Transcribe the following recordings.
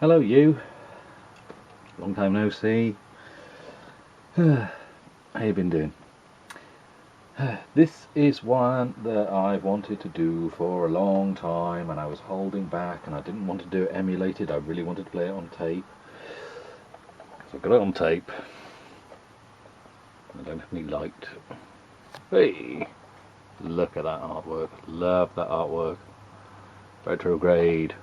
Hello you, long time no see. How you been doing? This is one that I've wanted to do for a long time and I was holding back and I didn't want to do it emulated, I really wanted to play it on tape. So I got it on tape. I don't have any light. Hey! Look at that artwork, love that artwork. Retrograde.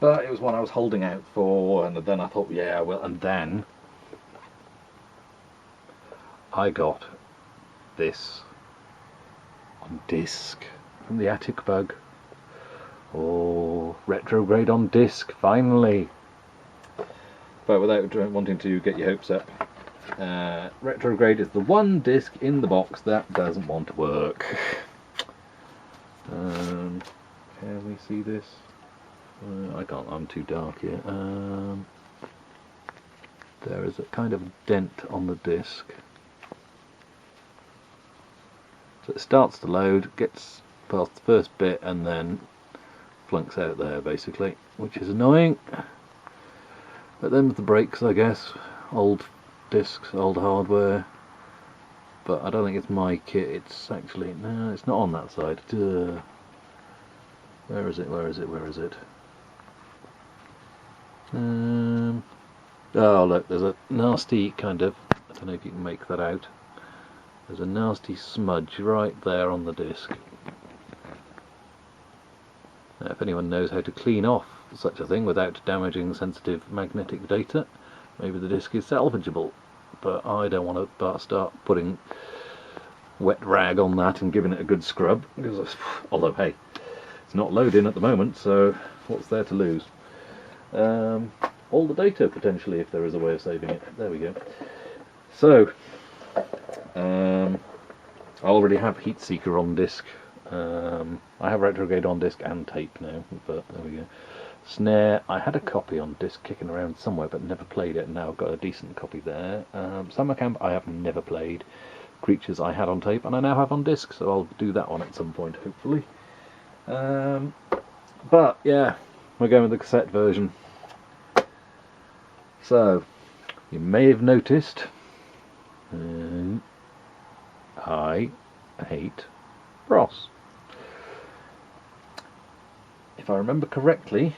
But it was one I was holding out for, and then I thought, yeah, well, and then I got this on disc from the Attic Bug. Oh, Retrograde on disc, finally! But without wanting to get your hopes up, Retrograde is the one disc in the box that doesn't want to work. Can we see this? I can't, I'm too dark here. There is a kind of dent on the disc. So it starts to load, gets past the first bit and then flunks out there basically, which is annoying. But then with the brakes, I guess, old discs, old hardware. But I don't think it's my kit, it's actually, no, it's not on that side. Where is it, where is it, where is it? Oh look, there's a nasty kind of, I don't know if you can make that out, there's a nasty smudge right there on the disc. Now, if anyone knows how to clean off such a thing without damaging sensitive magnetic data, maybe the disc is salvageable, but I don't want to start putting wet rag on that and giving it a good scrub, because, although hey, it's not loading at the moment, so what's there to lose? All the data potentially, if there is a way of saving it. There we go. So I already have Heatseeker on disc. I have Retrograde on disc and tape now, but there we go. Snare, I had a copy on disc kicking around somewhere but never played it, and now I've got a decent copy there. Summer Camp I have never played. Creatures I had on tape and I now have on disc, so I'll do that one at some point hopefully. But yeah, we're going with the cassette version. So, you may have noticed, I hate Bros. If I remember correctly,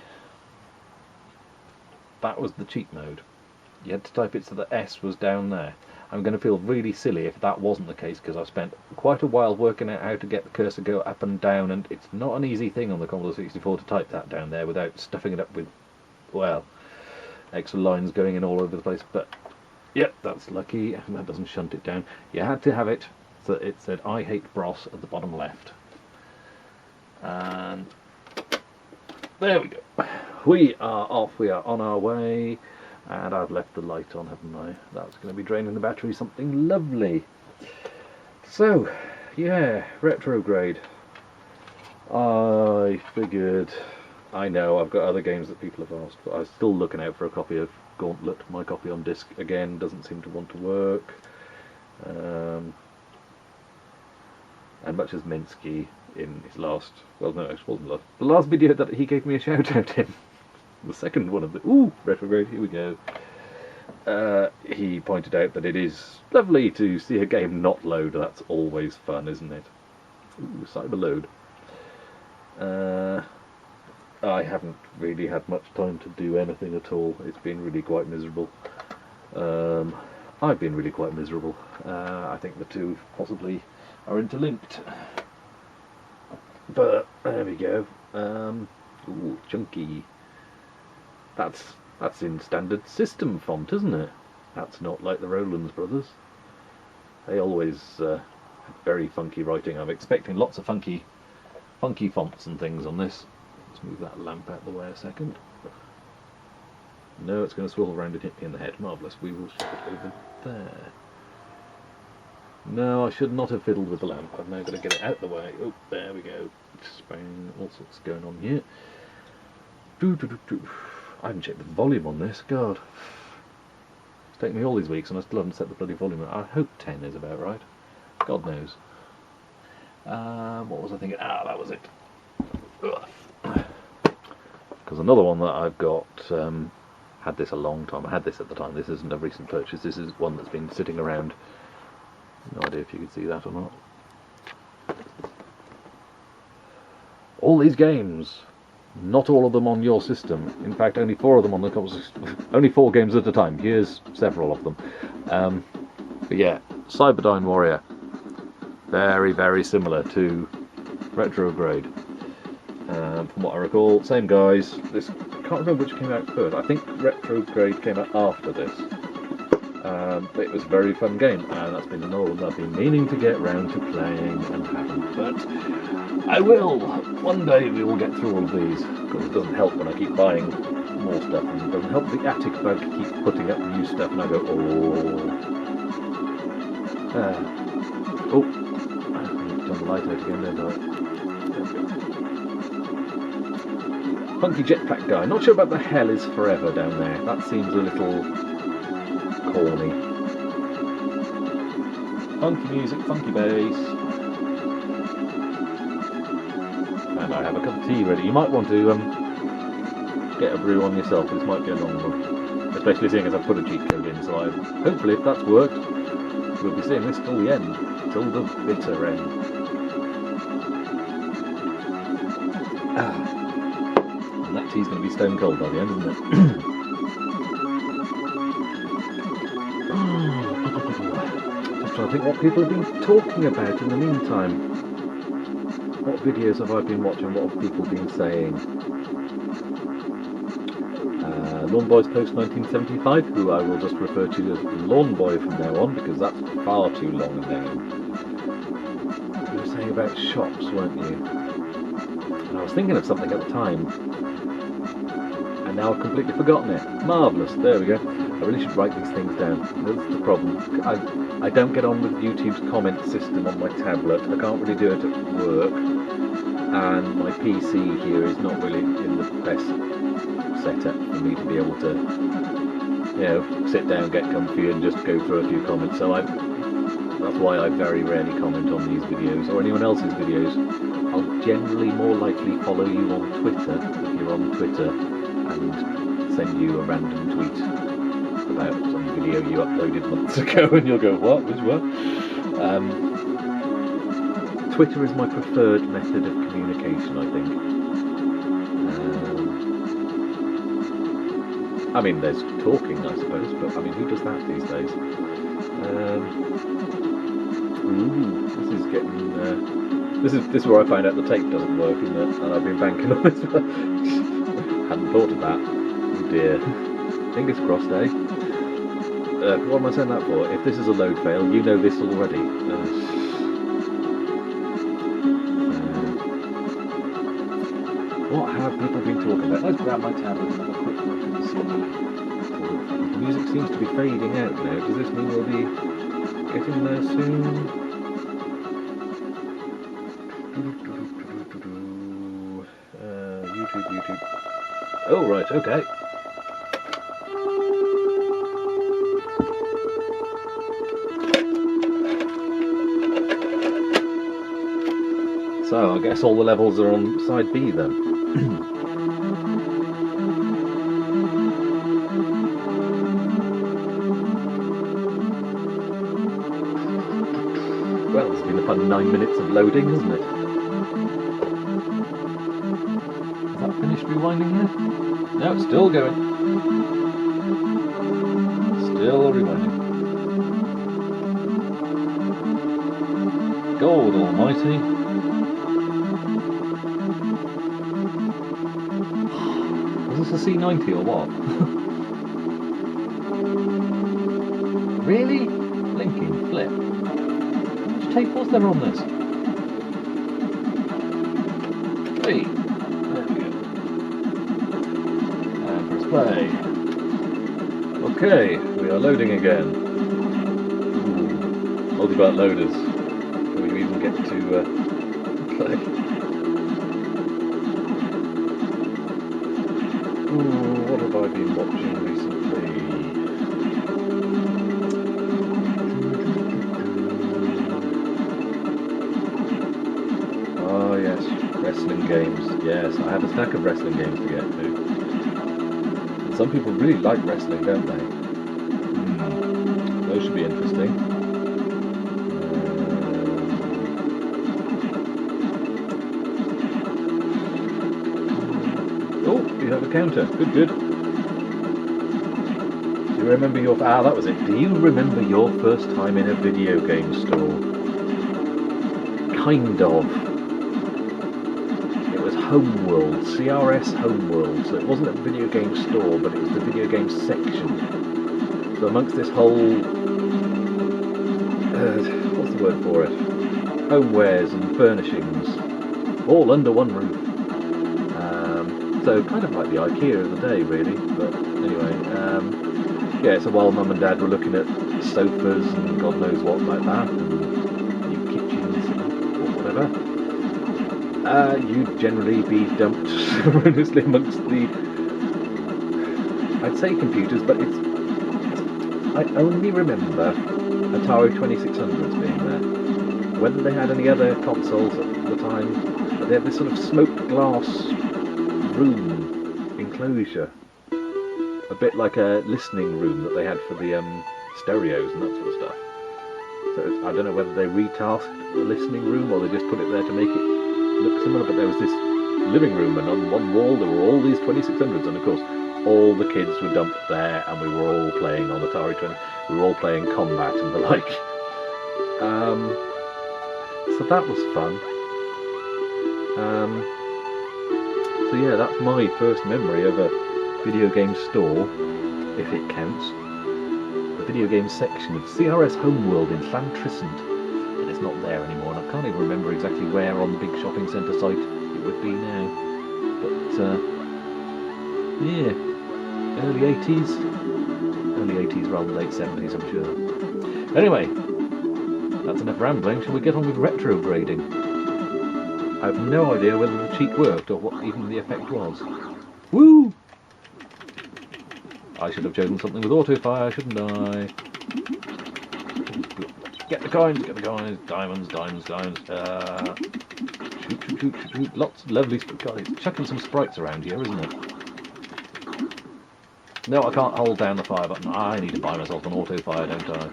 that was the cheat mode. You had to type it so the S was down there. I'm going to feel really silly if that wasn't the case, because I've spent quite a while working out how to get the cursor go up and down, and it's not an easy thing on the Commodore 64 to type that down there without stuffing it up with, well, extra lines going in all over the place. But yep, that's lucky, that doesn't shunt it down. You had to have it so that it said I hate Bros at the bottom left. And there we go. We are off, we are on our way. And I've left the light on, haven't I? That's going to be draining the battery, something lovely. So, yeah, Retrograde. I figured, I know I've got other games that people have asked, but I'm still looking out for a copy of Gauntlet. My copy on disc, again, doesn't seem to want to work. And much as Minsky in his last, well no, it wasn't last, the last video that he gave me a shout out in, the second one of the, ooh, Retrograde, here we go. He pointed out that it is lovely to see a game not load. That's always fun, isn't it? Ooh, Cyberload. I haven't really had much time to do anything at all. It's been really quite miserable. I've been really quite miserable. I think the two possibly are interlinked. But there we go. Ooh, chunky. That's in standard system font, isn't it? That's not like the Rowlands brothers. They always have very funky writing. I'm expecting lots of funky fonts and things on this. Let's move that lamp out of the way a second. No, it's going to swivel around and hit me in the head. Marvellous. We will shove it over there. No, I should not have fiddled with the lamp. I've now got to get it out of the way. Oh, there we go. Spang, all sorts going on here. I haven't checked the volume on this, God. It's taken me all these weeks and I still haven't set the bloody volume. I hope 10 is about right. God knows. What was I thinking? Ah, that was it. Ugh. Because another one that I've got, had this a long time. I had this at the time. This isn't a recent purchase. This is one that's been sitting around. No idea if you can see that or not. All these games, not all of them on your system. In fact, only 4 of them on the console. Only 4 games at a time. Here's several of them. But yeah, Cyberdyne Warrior. Very, very similar to Retrograde. From what I recall, same guys. This, I can't remember which came out first. I think Retrograde came out after this. But it was a very fun game, and that's been another one that I've been meaning to get round to playing and haven't. But I will. One day we will get through all of these, because it doesn't help when I keep buying more stuff, and it doesn't help the attic bug keeps putting up new stuff, and I go, oh, I need to turn the light out again, don't I? Funky jetpack guy. Not sure about the hell is forever down there. That seems a little corny. Funky music, funky bass. And I have a cup of tea ready. You might want to get a brew on yourself. This might be a long one. Especially seeing as I've put a cheat code in. So hopefully if that's worked, we'll be seeing this till the end. Till the bitter end. And that tea's going to be stone cold by the end, isn't it? Just trying to think what people have been talking about in the meantime. What videos have I been watching? What have people been saying? Lawn Boy's Post 1975, who I will just refer to as Lawn Boy from now on, because that's far too long a name. You were saying about shops, weren't you? And I was thinking of something at the time, and now I've completely forgotten it. Marvellous, there we go. I really should write these things down. That's the problem. I don't get on with YouTube's comment system on my tablet. I can't really do it at work, and my PC here is not really in the best setup for me to be able to, you know, sit down, get comfy, and just go through a few comments. So that's why I very rarely comment on these videos or anyone else's videos. I'll generally more likely follow you on Twitter if you're on Twitter, and send you a random tweet about some video you uploaded months ago, and you'll go, what? Which one? Twitter is my preferred method of communication, I think. I mean, there's talking, I suppose, but I mean, who does that these days? Ooh, this is getting. This is where I find out the tape doesn't work, isn't it? And I've been banking on this. Hadn't thought of that. Oh dear. Fingers crossed, eh? What am I saying that for? If this is a load fail, you know this already. What have people been talking about? Let's grab my tablet and have a quick look and see. The music seems to be fading out now. Does this mean we'll be getting there soon? YouTube. Oh, right, okay. So, I guess all the levels are on side B then. Well, it's been a fun 9 minutes of loading, hasn't it? Is that finished rewinding yet? No, it's still going. Still rewinding. God almighty. Is this a C90 or what? Really? Blinking flip. How much tape was there on this? Hey, there we go. And press play. Okay, we are loading again. Ooh, multi-byte loaders. Before you even get to play. What have I been watching recently? Oh yes, wrestling games. Yes, I have a stack of wrestling games to get to. And some people really like wrestling, don't they? Those should be interesting. Oh, you have a counter. Good, good. Do you remember your... Ah, that was it. Do you remember your first time in a video game store? Kind of. It was Homeworld, CRS Homeworld. So it wasn't a video game store, but it was the video game section. So amongst this whole... what's the word for it? Homewares and furnishings. All under one roof. So kind of like the IKEA of the day, really. But anyway, yeah. So while Mum and Dad were looking at sofas and God knows what like that, and new kitchens or whatever, you'd generally be dumped erroneously amongst the, I'd say computers, but it's. I only remember Atari 2600s being there. Whether they had any other consoles at the time, but they had this sort of smoked glass room enclosure, a bit like a listening room that they had for the stereos and that sort of stuff. So I don't know whether they retasked the listening room or they just put it there to make it look similar, but there was this living room, and on one wall there were all these 2600s, and of course all the kids were dumped there, and we were all playing on Atari 20. We were all playing Combat and the like. So that was fun. So yeah, that's my first memory of a video game store, if it counts. The video game section of CRS Homeworld in Llantrisant, and it's not there anymore, and I can't even remember exactly where on the big shopping centre site it would be now. But yeah, early 80s rather than late 70s, I'm sure. Anyway, that's enough rambling. Shall we get on with retrograding? I have no idea whether the cheat worked or what even the effect was. Woo! I should have chosen something with auto fire, shouldn't I? Get the coins, diamonds. Shoot. Lots of lovely sprites. It's chucking some sprites around here, isn't it? No, I can't hold down the fire button. I need to buy myself an auto fire, don't I?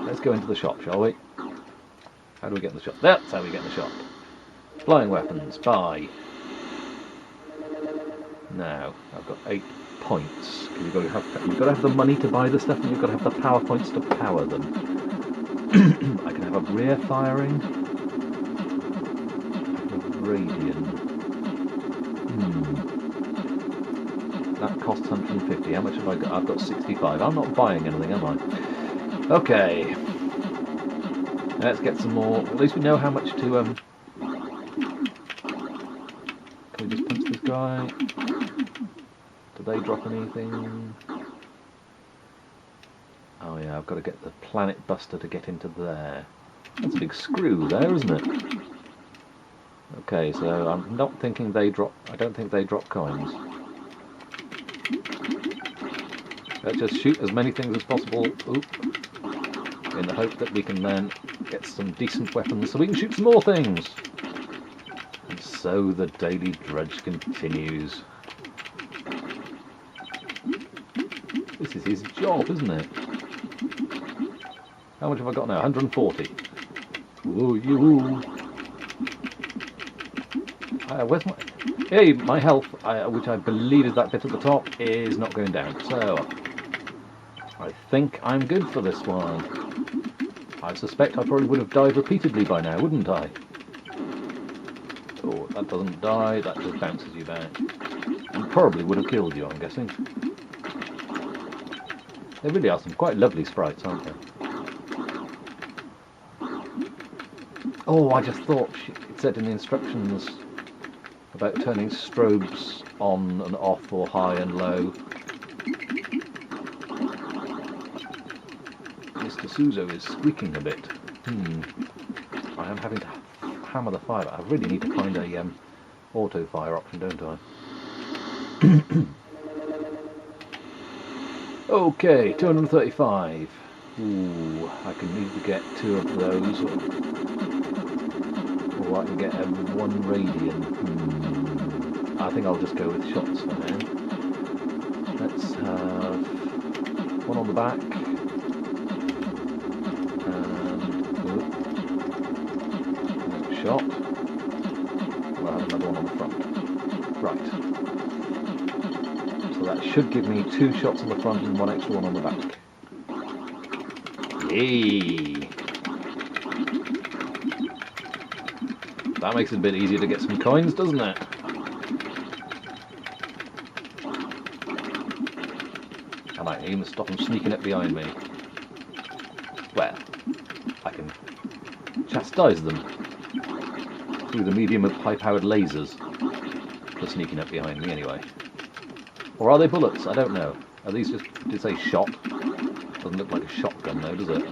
Let's go into the shop, shall we? How do we get in the shop? That's how we get in the shop. Flying weapons, buy. Now, I've got 8 points. You've got to have the money to buy the stuff, and you've got to have the power points to power them. I can have a rear firing. Radian. That costs 150. How much have I got? I've got 65. I'm not buying anything, am I? Okay. Let's get some more. At least we know how much to. Can we just punch this guy? Do they drop anything? Oh yeah, I've got to get the Planet Buster to get into there. That's a big screw there, isn't it? Okay, so I'm not thinking they drop. I don't think they drop coins. Let's just shoot as many things as possible. Oop. In the hope that we can then get some decent weapons so we can shoot some more things. And so the daily drudge continues. This is his job, isn't it? How much have I got now? 140. Ooh, you. Where's my... Hey, my health, which I believe is that bit at the top, is not going down. So, I think I'm good for this one. I suspect I probably would have died repeatedly by now, wouldn't I? Oh, that doesn't die, that just bounces you back. And probably would have killed you, I'm guessing. There really are some quite lovely sprites, aren't there? Oh, I just thought it said in the instructions about turning strobes on and off or high and low. Mr. Suzo is squeaking a bit. I am having to hammer the fire. I really need to find a auto fire option, don't I? Okay, 235. Ooh, I can need to get 2 of those. I can get one radian. I think I'll just go with shots for now. Let's have one on the back. And shot. We'll have another one on the front. Right. So that should give me 2 shots on the front and 1 extra one on the back. Yay! That makes it a bit easier to get some coins, doesn't it? And I aim to stop them sneaking up behind me. Well, I can chastise them through the medium of high-powered lasers for sneaking up behind me anyway. Or are they bullets? I don't know. Are these just, did it say shot? Doesn't look like a shotgun though, does it?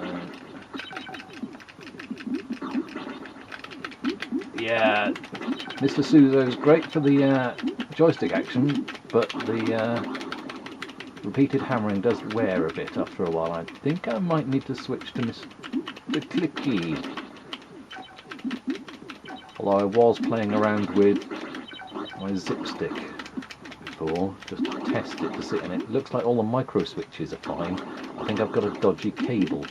Yeah, Mr. Suzo's great for the joystick action, but the repeated hammering does wear a bit after a while. I think I might need to switch to Mr. Clicky. Although I was playing around with my zip stick before, just to test it to see, and it looks like all the micro switches are fine. I think I've got a dodgy cable,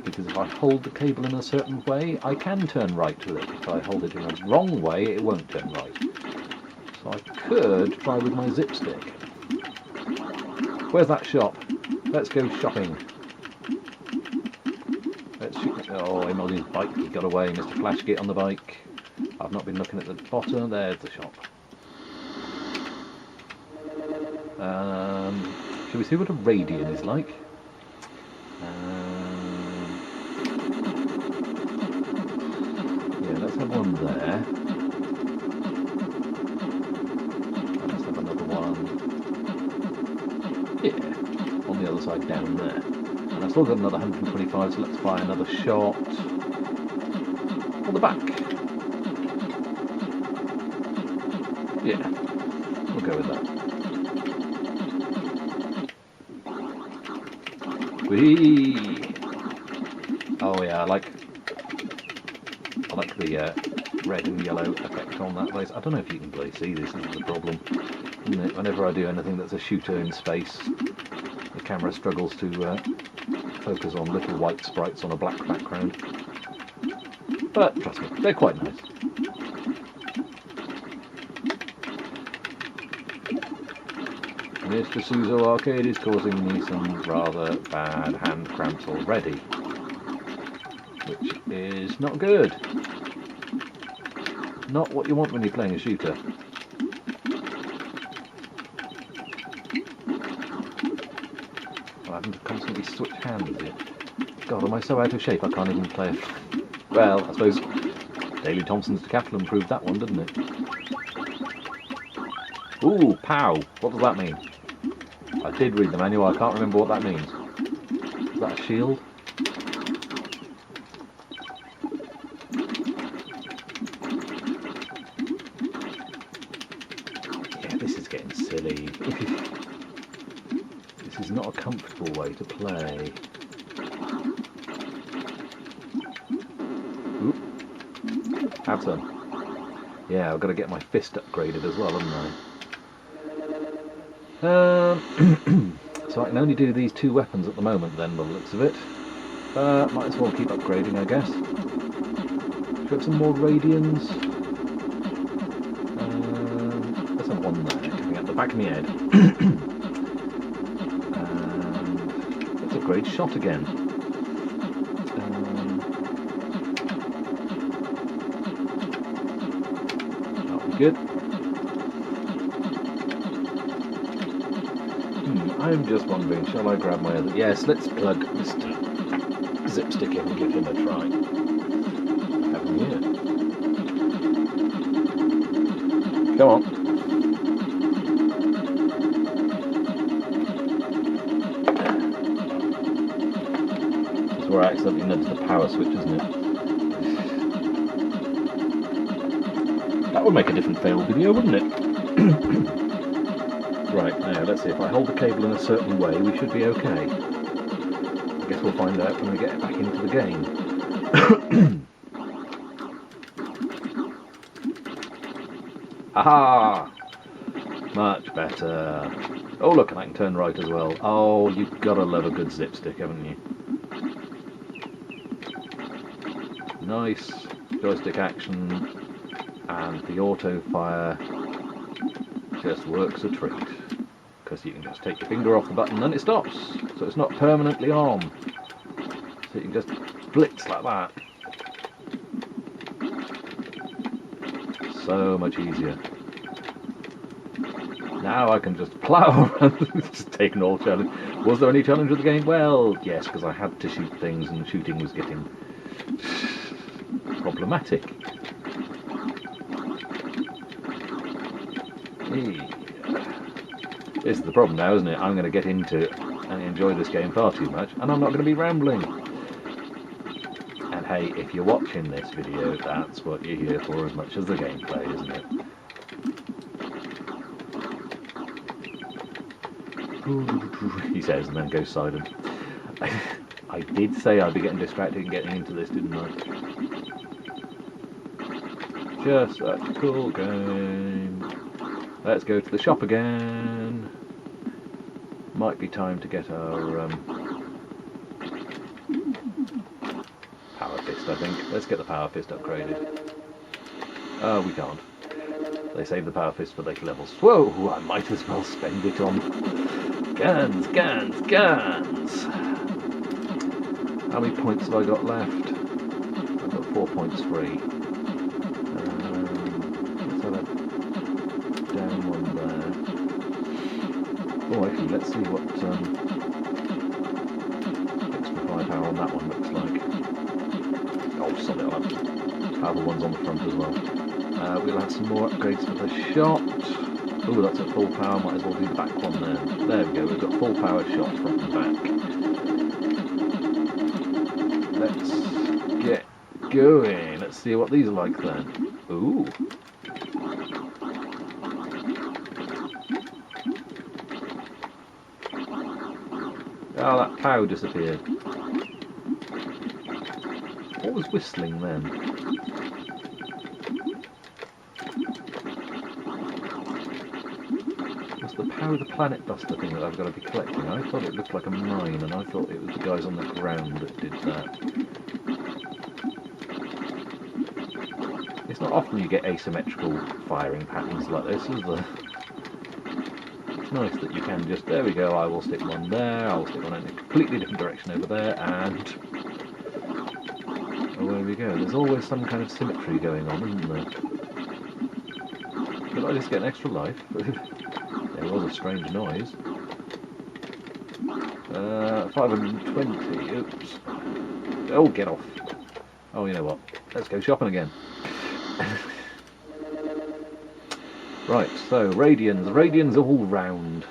because if I hold the cable in a certain way, I can turn right with it. If I hold it in a wrong way, it won't turn right. So I could try with my zip stick. Where's that shop? Let's go shopping. Let's shoot. Oh, him on his bike. He got away. Mr. Flashgate on the bike. I've not been looking at the bottom. There's the shop. Shall we see what a radian is like? Yeah, let's have one there. Let's have another one. Yeah, on the other side down there. And I've still got another 125, so let's fire another shot on the back. Yeah, we'll go with that. Whee! Oh yeah, I like the red and yellow effect on that place. I don't know if you can really see this. This is the problem. Whenever I do anything that's a shooter in space, the camera struggles to focus on little white sprites on a black background. But trust me, they're quite nice. Mr. Suzo Arcade is causing me some rather bad hand cramps already, which is not good. Not what you want when you're playing a shooter. I'm having to constantly switch hands here. God, am I so out of shape I can't even play it. Well, I suppose Daley Thompson's Decathlon proved that one, didn't it? Ooh, pow! What does that mean? I did read the manual, I can't remember what that means. Is that a shield? Yeah, this is getting silly. This is not a comfortable way to play. Oop. Have some. Yeah, I've got to get my fist upgraded as well, haven't I? So I can only do these 2 weapons at the moment then, by the looks of it. Might as well keep upgrading, I guess. Should we have some more radians? Let's have one there, coming out the back of my head. Let's upgrade shot again. That'll be good. I'm just wondering, shall I grab my other... Yes, let's plug Mr. Zipstick in and give him a try. Have him here. Come on. That's where I accidentally nudged the power switch, isn't it? That would make a different fail video, wouldn't it? Right, now let's see, if I hold the cable in a certain way, we should be okay. I guess we'll find out when we get back into the game. Aha! Much better. Oh look, and I can turn right as well. Oh, you've got to love a good zip stick, haven't you? Nice joystick action, and the auto fire just works a treat. Because you can just take your finger off the button and it stops. So it's not permanently on. So you can just blitz like that. So much easier. Now I can just plough around, just taking all challenge. Was there any challenge with the game? Well, yes, because I had to shoot things and shooting was getting problematic. This is the problem now, isn't it? I'm going to get into it and enjoy this game far too much, and I'm not going to be rambling. And hey, if you're watching this video, that's what you're here for as much as the gameplay, isn't it? He says, and then goes silent. I did say I'd be getting distracted and getting into this, didn't I? Just a cool game. Let's go to the shop again. Might be time to get our power fist, I think. Let's get the power fist upgraded. Oh, we can't. They save the power fist for later levels. Whoa, I might as well spend it on guns, guns, guns. How many points have I got left? I've got 4 points free. Let's have a down one there. Oh, actually, let's see what extra firepower on that one looks like. Oh, solid, I'll have powerful ones on the front as well. We'll have some more upgrades for the shot. Oh, that's at full power, might as well do the back one there. There we go, we've got full power shot front and back. Let's get going. Let's see what these are like then. Ooh. Oh, that pow disappeared. What was whistling then? The power the planet buster thing that I've got to be collecting. I thought it looked like a mine, and I thought it was the guys on the ground that did that. It's not often you get asymmetrical firing patterns like this, is there? It's nice that you can just, there we go, I will stick one there, I will stick one in a completely different direction over there, and away we go. There's always some kind of symmetry going on, isn't there? Could I just get an extra life? There was a strange noise. 520, oops. Oh, get off. Oh, you know what? Let's go shopping again. Right, so, Radians all round.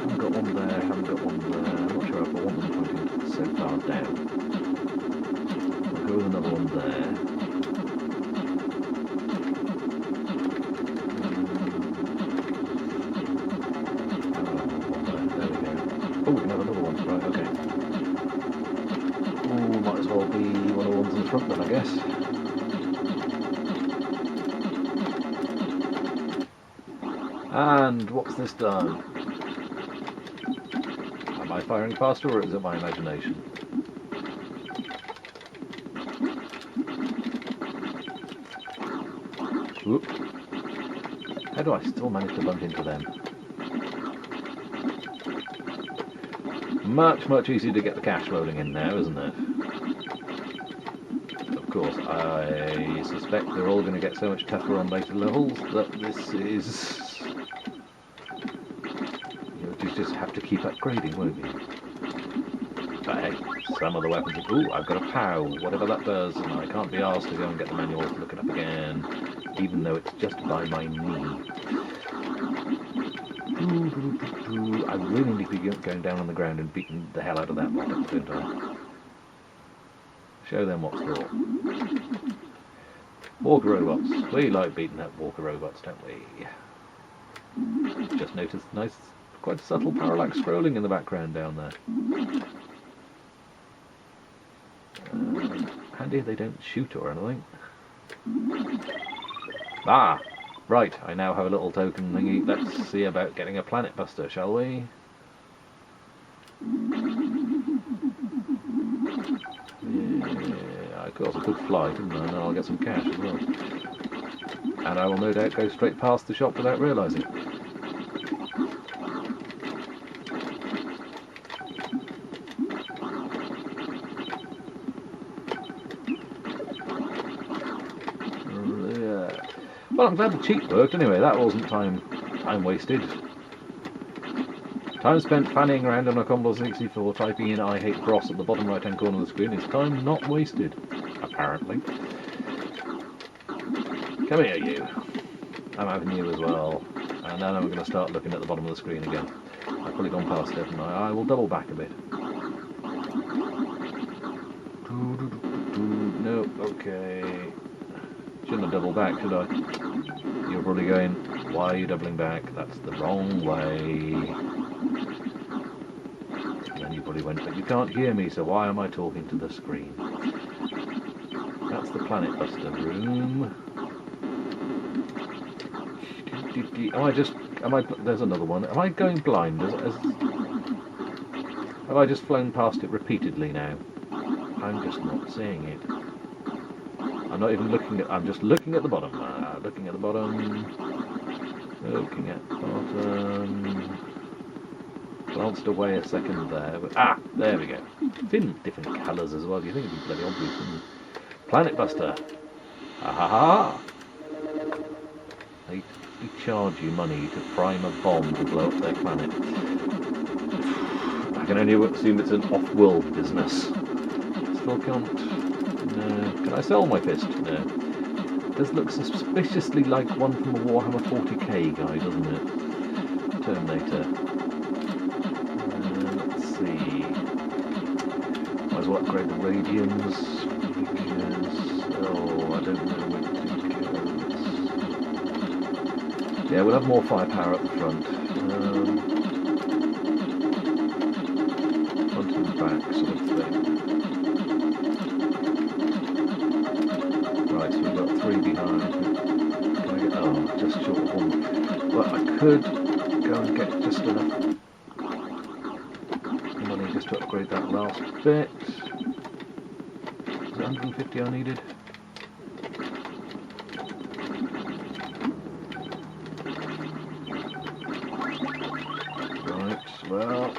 Haven't got one there, haven't got one there. I'm not sure if I want them pointing so far down. I'll go with another one there. Oh, we can have another one. Right, okay. Oh, might as well be one of the ones in the front then, I guess. And what's this done? Am I firing faster, or is it my imagination? Whoop. How do I still manage to bump into them? Much, much easier to get the cash rolling in now, isn't it? Of course, I suspect they're all going to get so much tougher on later levels that this is... You just have to keep upgrading, won't you? But hey, some of the weapons are... Ooh, I've got a POW, whatever that does, and I can't be asked to go and get the manual to look it up again, even though it's just by my knee. I really need to be going down on the ground and beating the hell out of that one at the same time. Show them what's what. Walker robots. We like beating up walker robots, don't we? Just noticed nice, quite subtle parallax scrolling in the background down there. Handy they don't shoot or anything. Ah! Right, I now have a little token thingy. Let's see about getting a planet buster, shall we? Yeah, of course I could fly, couldn't I? And then I'll get some cash as well. And I will no doubt go straight past the shop without realising. Well, I'm glad the cheat worked anyway. That wasn't time wasted. Time spent fanning around on a Commodore 64 typing in "I hate Bros" at the bottom right hand corner of the screen is time not wasted, apparently. Come here, you. I'm having you as well. And then I'm going to start looking at the bottom of the screen again. I've probably gone past it, haven't I? I will double back a bit. Nope, okay. Shouldn't have doubled back, should I? You're probably going, why are you doubling back? That's the wrong way. And then you probably went, but you can't hear me, so why am I talking to the screen? That's the Planet Buster room. There's another one. Am I going blind? Have I just flown past it repeatedly now? I'm just not seeing it. I'm not even looking at, I'm just looking at the bottom. Looking at the bottom. Looking at the bottom. Glanced away a second there. But, there we go. It's in different colours as well. You think it'd be bloody obvious, wouldn't it? Planet Buster. Ha ha ha! They charge you money to prime a bomb to blow up their planet. I can only assume it's an off-world business. Still can't... No. Can I sell my fist? No. Does look suspiciously like one from a Warhammer 40k guy, doesn't it? Terminator. Let's see. Might as well upgrade the radiums. Because... Oh, I don't know which to go. Yeah, we'll have more firepower at the front. Front and back sort of thing. Right, so we've got 3 behind. Can I get, just short of 1. Well, I could go and get just enough money just to upgrade that last bit. Was it 150 I needed? Right, well...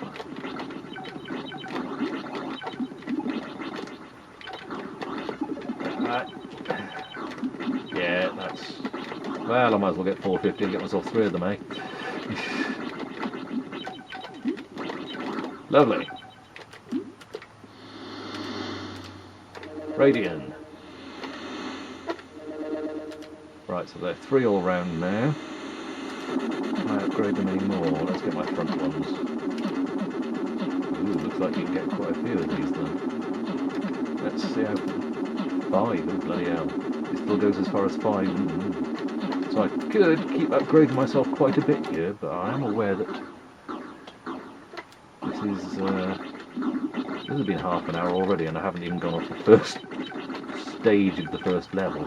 Yeah, that's... Well, I might as well get 450 and get myself 3 of them, eh? Lovely. Radian. Right, so they're 3 all round now. Can I upgrade them anymore? Let's get my front ones. Ooh, looks like you can get quite a few of these then. Let's see how... 5, oh bloody hell. It still goes as far as 5. So I could keep upgrading myself quite a bit here, but I am aware that this has been half an hour already and I haven't even gone off the first stage of the first level.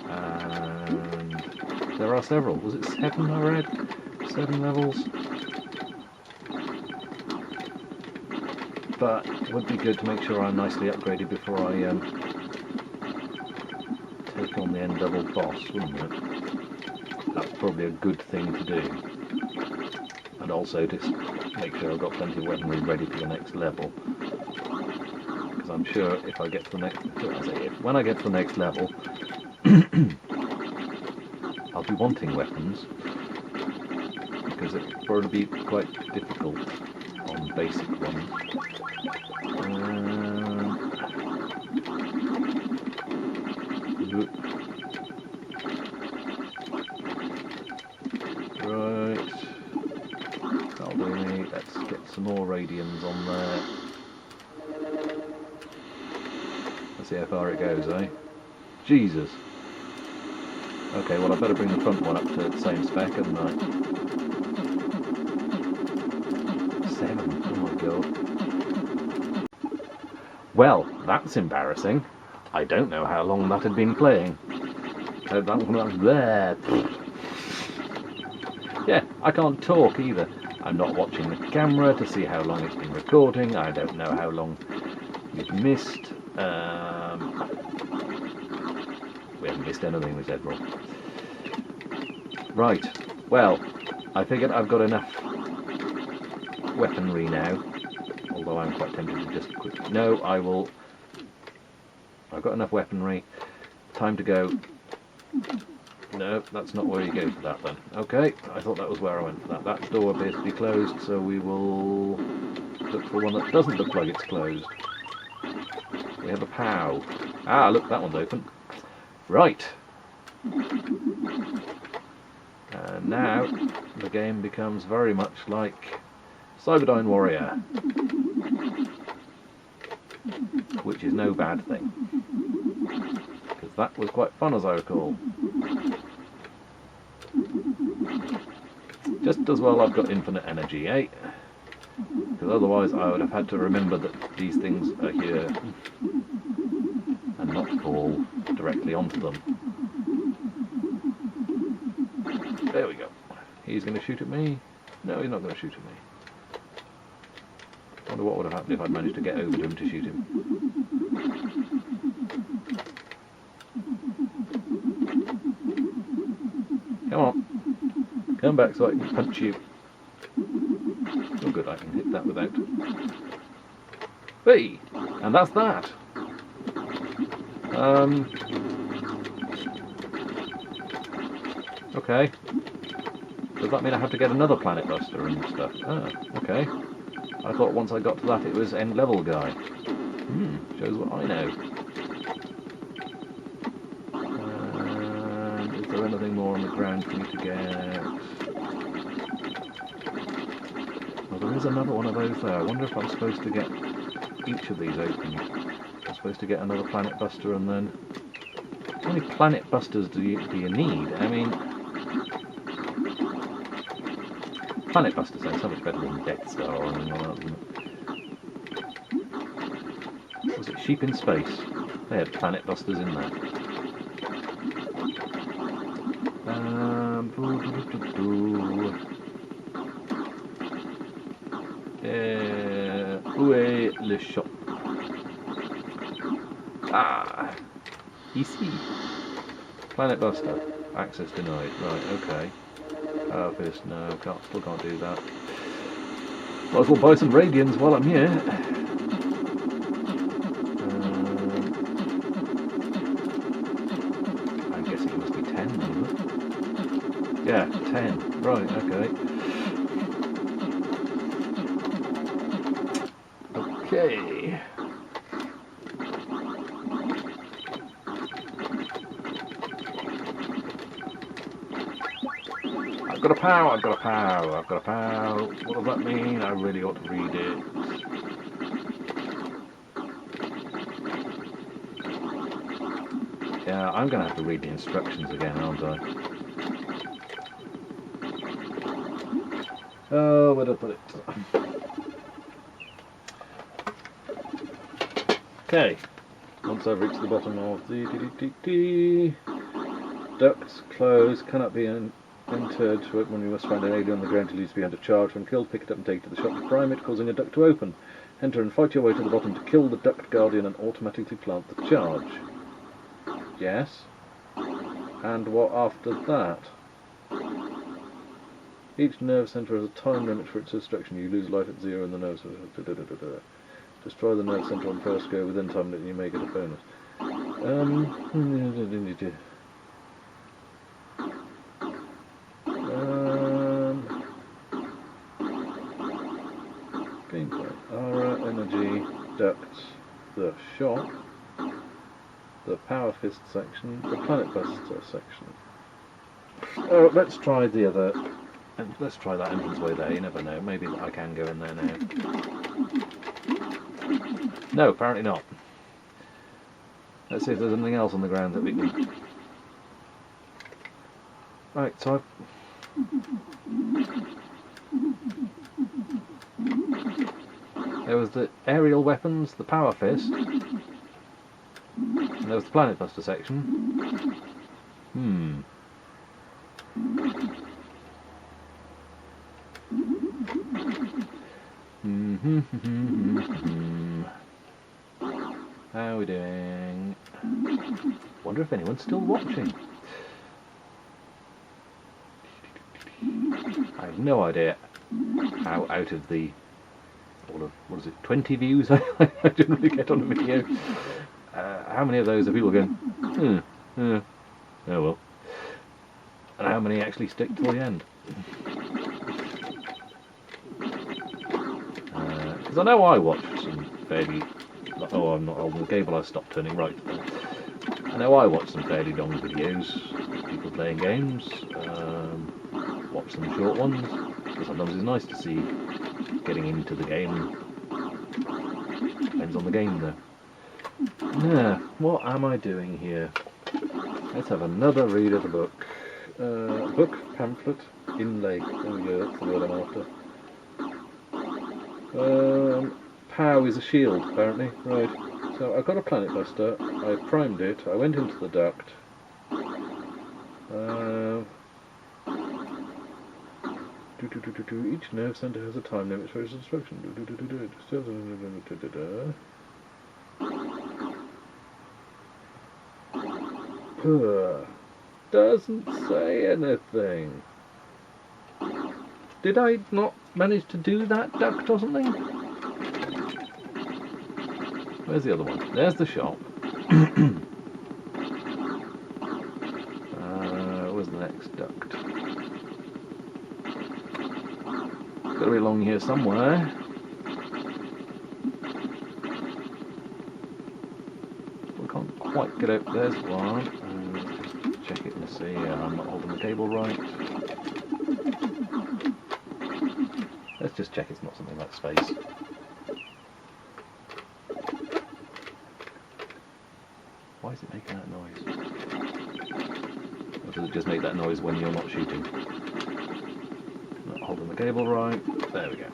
And there are several. Was it 7 I read? 7 levels? But it would be good to make sure I'm nicely upgraded before I take on the end double boss, wouldn't it? That's probably a good thing to do. And also to make sure I've got plenty of weaponry ready for the next level. Because I'm sure if I get to the next... when I get to the next level, I'll be wanting weapons. Because it'll probably be quite difficult on basic ones. Right, that'll do me. Let's get some more radians on there. Let's see how far it goes, eh? Jesus. Okay, well I better bring the front one up to the same spec, hadn't I? 7, oh my god. Well, that's embarrassing. I don't know how long that had been playing. There. Yeah, I can't talk either. I'm not watching the camera to see how long it's been recording. I don't know how long you've missed. We haven't missed anything with Zedril. Right, well, I figured I've got enough weaponry now. Although I'm quite tempted to just quickly... No, I will... I've got enough weaponry. Time to go. No, that's not where you go for that then. Okay, I thought that was where I went for that. That door appears to be closed, so we will look for one that doesn't look like it's closed. We have a POW. Ah, look, that one's open. Right. And now the game becomes very much like Cyberdyne Warrior, which is no bad thing, because that was quite fun, as I recall. Just as well I've got infinite energy, eh? Because otherwise I would have had to remember that these things are here and not fall directly onto them. There we go. He's going to shoot at me. No, he's not going to shoot at me. I wonder what would have happened if I'd managed to get over to him to shoot him. Come on. Come back so I can punch you. Oh good, I can hit that without... Hey! And that's that! Okay. Does that mean I have to get another Planet Buster and stuff? Ah, okay. I thought once I got to that it was end level guy. Shows what I know. And is there anything more on the ground for me to get? Well, there is another one of those there. I wonder if I'm supposed to get each of these open. I'm supposed to get another Planet Buster and then... How many Planet Busters do you need? I mean... Planet Buster sounds so much better than Death Star or anything like that. Was it Sheep in Space? They had Planet Busters in there. Où est le shop? Ah! Ici. Planet Buster. Access denied. Right, okay. Fist, no, still can't do that. Might as well buy some Radians while I'm here. I'm guessing it must be 10, isn't it? Yeah, 10. Right, okay. Okay. I've got a POW, I've got a POW, I've got a POW. What does that mean? I really ought to read it. Yeah, I'm going to have to read the instructions again, aren't I? Oh, where did I put it? Okay, once I've reached the bottom of the ducts closed, cannot be entered to it when you must find an alien on the ground who leaves behind a charge. When killed, pick it up and take it to the shop to prime it, causing a duct to open. Enter and fight your way to the bottom to kill the duct guardian and automatically plant the charge. Yes. And what after that? Each nerve centre has a time limit for its destruction. You lose life at 0 in the nerve centre. Destroy the nerve centre on first go within time limit and you may get a bonus. Gameplay. Aura, energy, ducts, the shop, the power fist section, the planet buster section. Oh, let's try the other. Let's try that entranceway there. You never know. Maybe I can go in there now. No, apparently not. Let's see if there's anything else on the ground that we can. Right, so there was the aerial weapons, the power fist, and there was the Planet Buster section. How are we doing? Wonder if anyone's still watching. I have no idea how out of the all of, what is it, 20 views I generally get on a video. How many of those are people going, oh well. And how many actually stick till the end? Because I know I watch some fairly... Oh, I'm not holding the cable, I stopped turning right. I know I watch some fairly long videos, people playing games, watch some short ones, because sometimes it's nice to see getting into the game. Depends on the game though. Yeah, what am I doing here? Let's have another read of the book. Book, pamphlet, inlay. Oh yeah, that's the word I'm after. POW is a shield, apparently. Right. So I got a Planet Buster, I primed it, I went into the duct. Each nerve centre has a time limit for its instruction. Doesn't say anything. Did I not manage to do that duct or something? Where's the other one? There's the shop. Where's the next duct? Got to be along here somewhere. We can't quite get out. There's one. Let's just check it and see. I'm not holding the cable right. Let's just check it's not something like space. Why is it making that noise? Or does it just make that noise when you're not shooting? Not holding the cable right. There we go.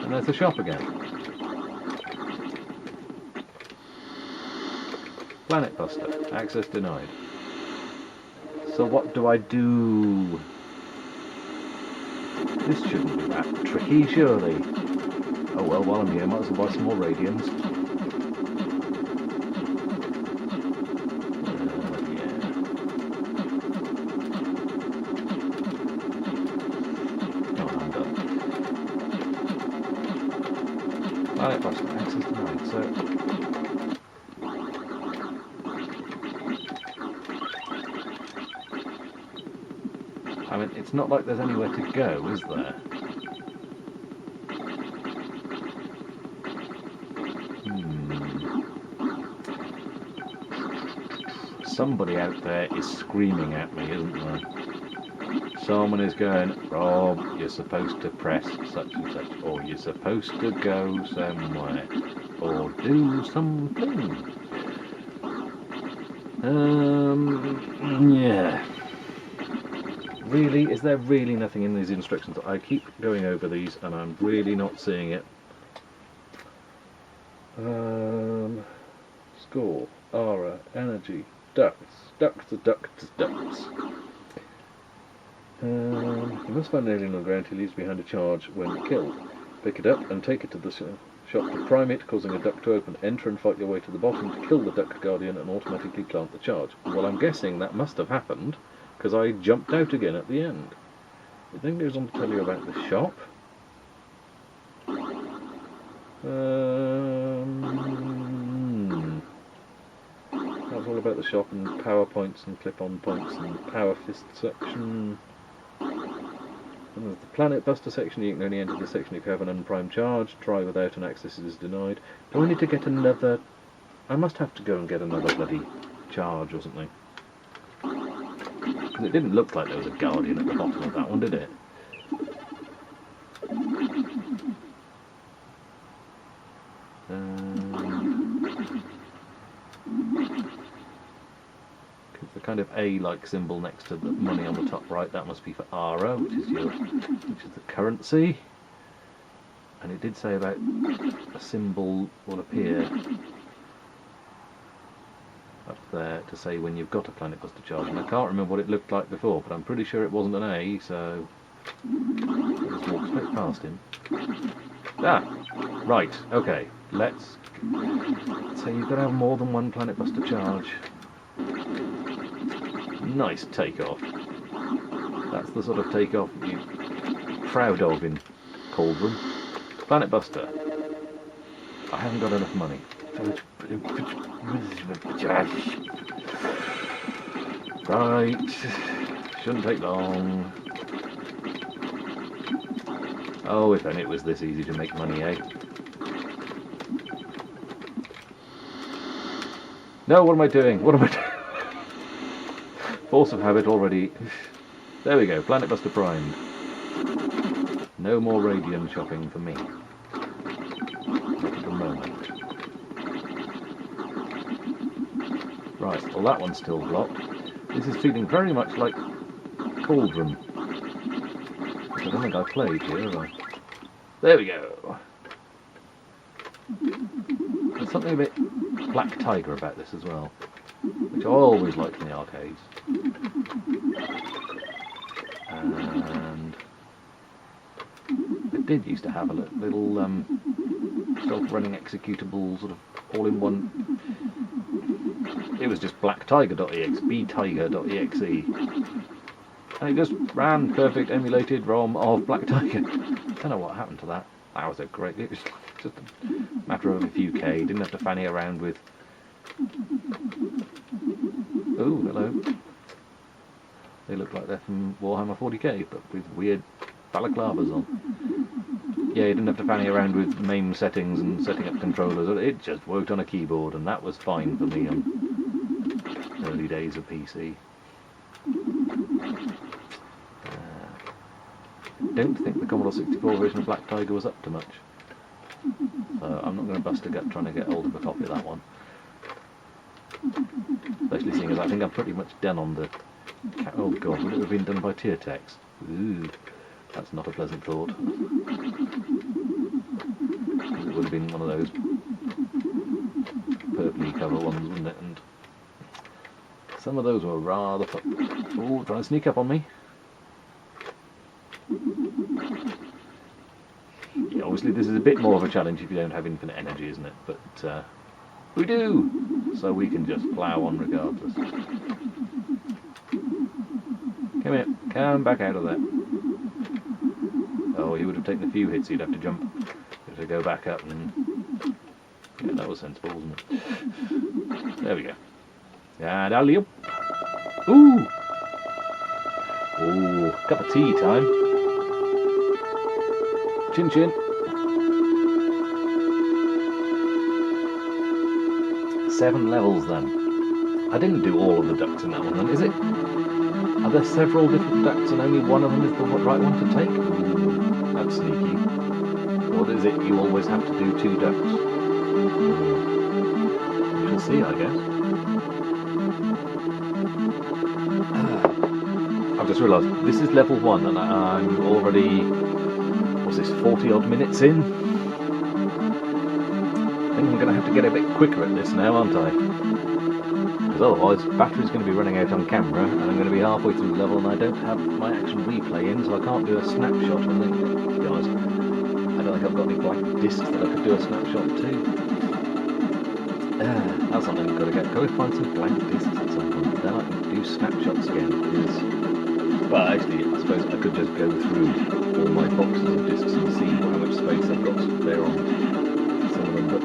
And there's the shop again. Planet Buster. Access denied. So what do I do? This shouldn't be that tricky, surely. Oh well, while I'm here, might as well buy some more radiums. Yeah. Oh, I'm done. Planet Buster, access denied, so... I mean, it's not like there's anywhere to go, is there? Somebody out there is screaming at me, isn't there? Someone is going, Rob, you're supposed to press such and such, or you're supposed to go somewhere, or do something. Yeah. Really, is there really nothing in these instructions? I keep going over these and I'm really not seeing it. Score, aura, energy, ducts. You must find an alien on the ground who leaves behind a charge when killed. Pick it up and take it to the shop to prime it, causing a duct to open. Enter and fight your way to the bottom to kill the duct guardian and automatically plant the charge. Well, I'm guessing that must have happened, because I jumped out again at the end. It then goes on to tell you about the shop. That's all about the shop and power points and clip-on points and power fist section. And there's the Planet Buster section. You can only enter this section if you have an unprimed charge. Try without and access is denied. Do I need to get another... I must have to go and get another bloody charge or something. Because it didn't look like there was a guardian at the bottom of that one, did it? Because the kind of A-like symbol next to the money on the top right. That must be for Ara, which is the currency. And it did say about a symbol will appear up there to say when you've got a Planet Buster charge. And I can't remember what it looked like before, but I'm pretty sure it wasn't an A, so I'll just walk straight past him. Ah, right, okay, let's say you've got to have more than one Planet Buster charge. Nice takeoff. That's the sort of takeoff you're proud of in Cauldron. Planet Buster. I haven't got enough money. Right, shouldn't take long. Oh, if only it was this easy to make money, eh? No, what am I doing? What am I doing? Force of habit already. There we go, Planet Buster primed. No more Radian shopping for me. Not at the moment. Right, well that one's still blocked. This is feeling very much like Cauldron. I don't think I played here, have I? There we go. There's something a bit Black Tiger about this as well, which I always liked in the arcades. And it did used to have a little self-running executable sort of all-in-one. It was just blacktiger.exe, btiger.exe, and it just ran perfect emulated ROM of Black Tiger. Don't know what happened to that. That was a great. It was just a matter of a few K. Didn't have to fanny around with. Oh, hello. They look like they're from Warhammer 40k, but with weird balaclavas on. Yeah, you didn't have to fanny around with MAME settings and setting up controllers. It just worked on a keyboard, and that was fine for me on early days of PC. Don't think the Commodore 64 version of Black Tiger was up to much. So I'm not going to bust a gut trying to get hold of a copy of that one. Especially seeing as I think I'm pretty much done on the... Oh god, would it have been done by Tiertex? Ooh, that's not a pleasant thought. It would have been one of those purpley cover ones, wouldn't it? And some of those were rather fun. Oh, trying to sneak up on me. Yeah, obviously this is a bit more of a challenge if you don't have infinite energy, isn't it? But we do! So we can just plough on regardless. Come here, come back out of there. Oh, he would have taken a few hits, he'd have to jump. He'd have to go back up and... Yeah, that was sensible, wasn't it? There we go. And alley-oop. Ooh! Ooh, cup of tea time. Chin chin. 7 levels then. I didn't do all of the ducks in that one then, is it? Are there several different ducks and only one of them is the right one to take? Ooh, that's sneaky. Or is it you always have to do 2 ducks? We shall see, I guess. I've just realised this is level 1 and I'm already, what's this, 40 odd minutes in? I think I'm going to have to get a bit quicker at this now, aren't I? Because otherwise battery's going to be running out on camera and I'm going to be halfway through the level and I don't have my actual replay in, so I can't do a snapshot. I think, to be honest, I don't think I've got any blank discs that I could do a snapshot to. That's something I've got to get. Go and find some blank discs at some point, then I can do snapshots again. Because, well, actually, I suppose I could just go through all my boxes of discs and see how much space I've got there on some of them, but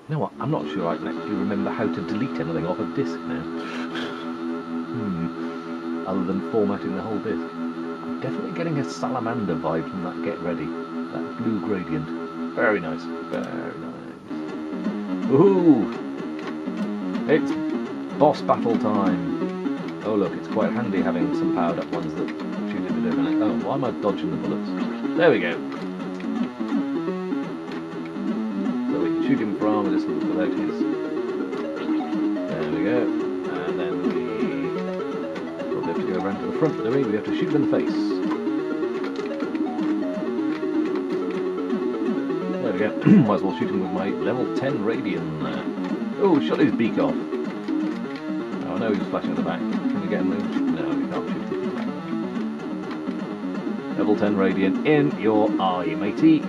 you know what, I'm not sure I can actually remember how to delete anything off a disc now. Other than formatting the whole disc. I'm definitely getting a salamander vibe from that Get Ready. That blue gradient. Very nice. Very nice. Woohoo! It's boss battle time. Oh look, it's quite handy having some powered up ones that shoot in the minute. Oh, why am I dodging the bullets? There we go. So we can shoot him from this without his... There we go. front, do we? We have to shoot them in the face. There we go. Might as well shoot him with my level 10 Radian. Oh, shot his beak off. Oh, no, he was flashing at the back. Can we get him moved? No, we can't shoot him. Level 10 Radiant in your eye, matey.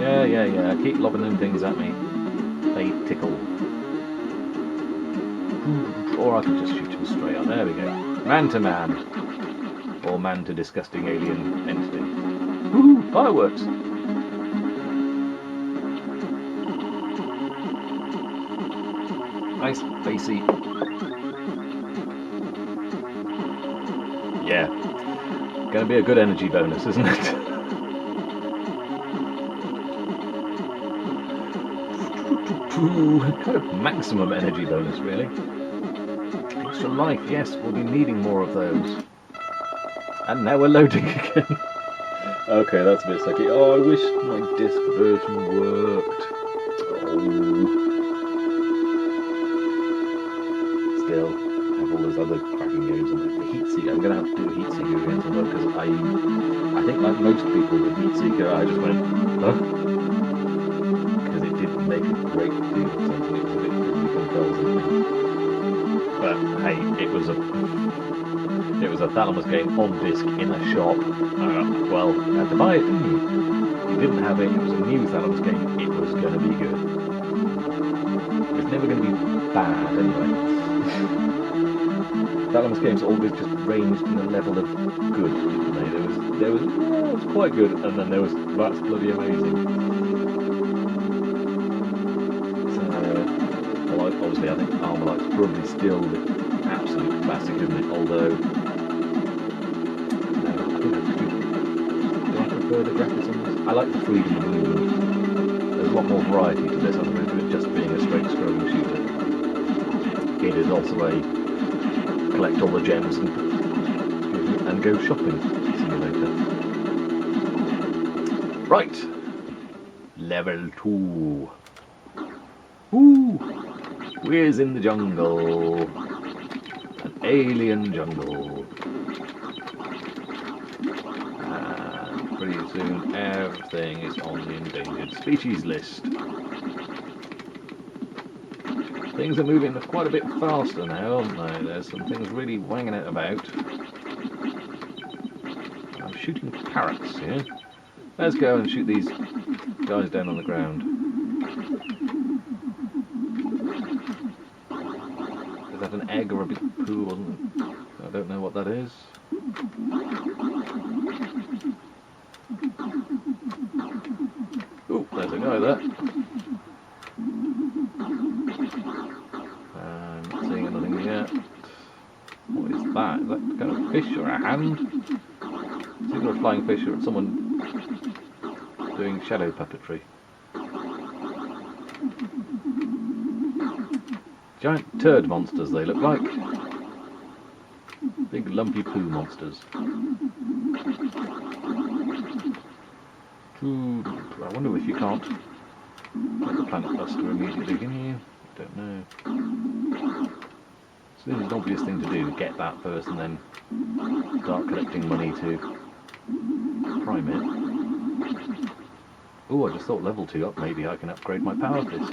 Yeah. Keep lobbing them things at me. They tickle. Or I can just shoot him straight up. There we go. Man to man. Or man to disgusting alien entity. Woohoo! Fireworks! Nice, facey. Yeah. Gonna be a good energy bonus, isn't it? Kind of maximum energy bonus, really. Extra life, yes, we'll be needing more of those. And now we're loading again. Okay, that's a bit sucky. Oh, I wish my disc version worked. Oh. Still, I have all those other cracking games on the heat seeker. I'm going to have to do a heat seeker again somehow, because I think like most people with heat seeker, I just went, huh? Because it didn't make a great deal of sense. It was a bit confusing. But hey, it was a Thalamus game on disc in a shop. Well, you had to buy it, didn't you? If you didn't have it, it was a new Thalamus game, it was going to be good. It's never going to be bad anyway. Thalamus games always just ranged in a level of good, didn't they? There was it was quite good, and then there was, that's bloody amazing. Obviously, I think Armalite's probably still the absolute classic, isn't it? Although, do I prefer the graphics on this? I like the freedom of movement. There's a lot more variety to this, as opposed to it just being a straight scrolling shooter. It is also a collect all the gems and go shopping simulator. Right, level 2. Ooh. We're in the jungle. An alien jungle. And pretty soon everything is on the endangered species list. Things are moving quite a bit faster now, aren't they? There's some things really wanging it about. I'm shooting parrots here. Let's go and shoot these guys down on the ground. Is that an egg or a big poo? Wasn't it? I don't know what that is. Oh, there's a guy there. I'm not seeing anything yet. What is that? Is that kind of fish or a hand? It's either a flying fish or someone doing shadow puppetry. Giant turd monsters they look like. Big lumpy poo monsters. Ooh, I wonder if you can't get the planet buster immediately, can you? I don't know. So this is an obvious thing to do, get that first and then start collecting money to prime it. Oh, I just thought level 2 up, maybe I can upgrade my power fist.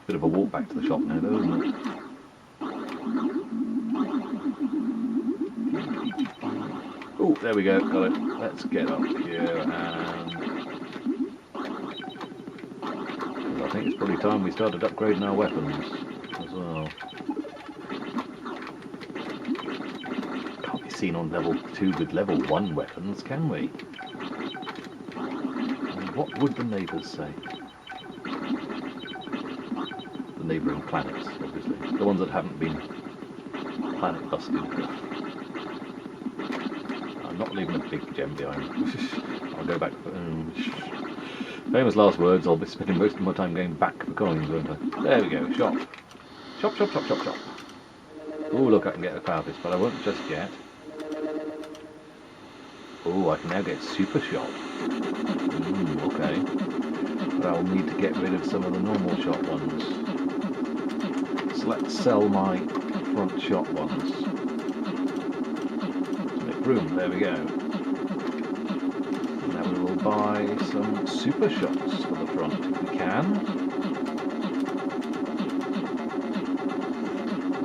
Bit of a walk back to the shop now though, isn't it? Oh, there we go, got it. Let's get up here and... I think it's probably time we started upgrading our weapons as well. Can't be seen on level 2 with level 1 weapons, can we? And what would the neighbours say? Neighbouring planets, obviously. The ones that haven't been planet busted. I'm not leaving a big gem behind. I'll go back. Famous last words, I'll be spending most of my time going back for coins, won't I? There we go, shop. Shop, shop, shop, shop, shop. Oh, look, I can get a power fist, but I won't just yet. Oh, I can now get super shot. Okay. But I'll need to get rid of some of the normal shot ones. Let's sell my front shot ones. room. There we go. Now we will buy some super shots for the front if we can.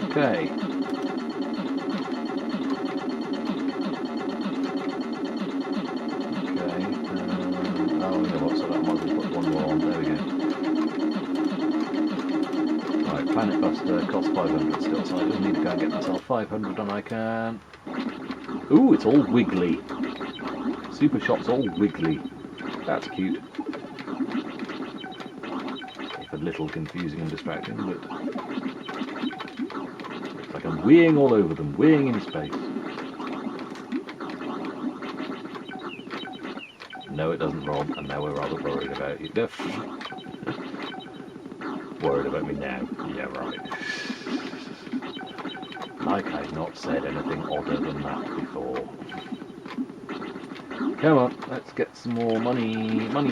Okay. Okay. Oh, you know what? So that might as well put one more on. There we go. Right, Planet Buster costs 500 still, so I do need to go and get myself 500, and I can. Ooh, it's all wiggly. Super Shot's all wiggly. That's cute. It's a little confusing and distracting, but it's like I'm weeing all over them, weeing in space. No, it doesn't, Rob, and now we're rather worried about you. Worried about me now? Yeah, right. Like I've not said anything odder than that before. Come on, let's get some more money. Money.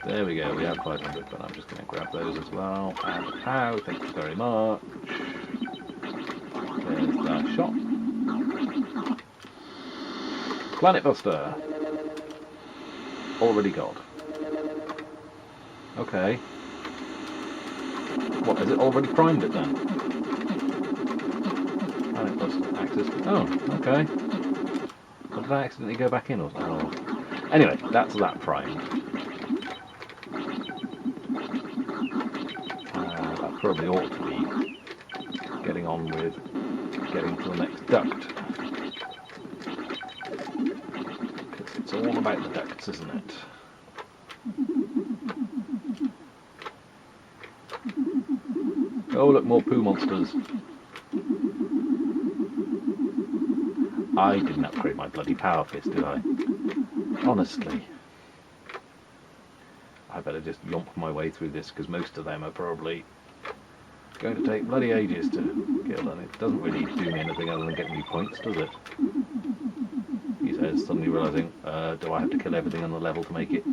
There we go, we have 500, but I'm just going to grab those as well. And how? Thank you very much. There's that shot. Planet Buster. Already got. Okay. What, has it already primed it then? Planet Buster, access. Oh, okay. Or did I accidentally go back in or something? Oh. Anyway, that's that primed. That probably ought to be getting on with getting to the next duct. Because it's all about the ducts, isn't it? Oh, look, more poo monsters. I didn't upgrade my bloody power fist, did I? Honestly. I better just yomp my way through this, because most of them are probably going to take bloody ages to kill, and it doesn't really do me anything other than get me points, does it? He says, suddenly realising, do I have to kill everything on the level to make it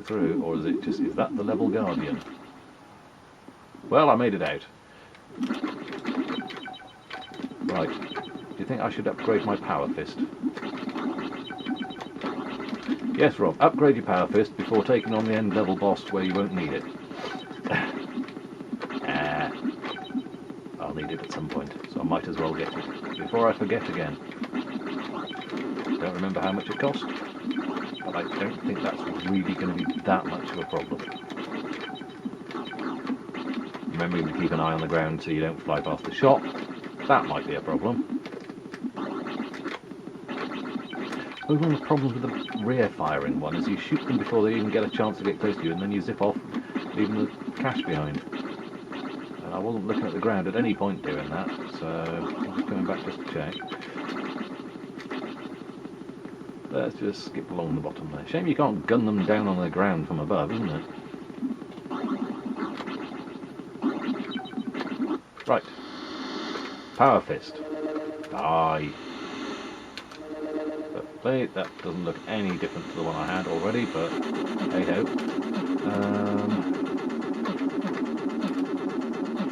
through, or is it just, is that the level guardian? Well, I made it out. Right, do you think I should upgrade my power fist? Yes, Rob, upgrade your power fist before taking on the end level boss where you won't need it. I'll need it at some point, so I might as well get it before I forget again. Don't remember how much it cost, but I don't think that's really going to be that much of a problem. Remembering to keep an eye on the ground so you don't fly past the shot, that might be a problem. One of the problems with the rear firing one is you shoot them before they even get a chance to get close to you, and then you zip off, leaving the cash behind. And I wasn't looking at the ground at any point doing that, so I'm just coming back just to check. Let's just skip along the bottom there. Shame you can't gun them down on the ground from above, isn't it? Right. Power fist. Die. That doesn't look any different to the one I had already, but hey ho.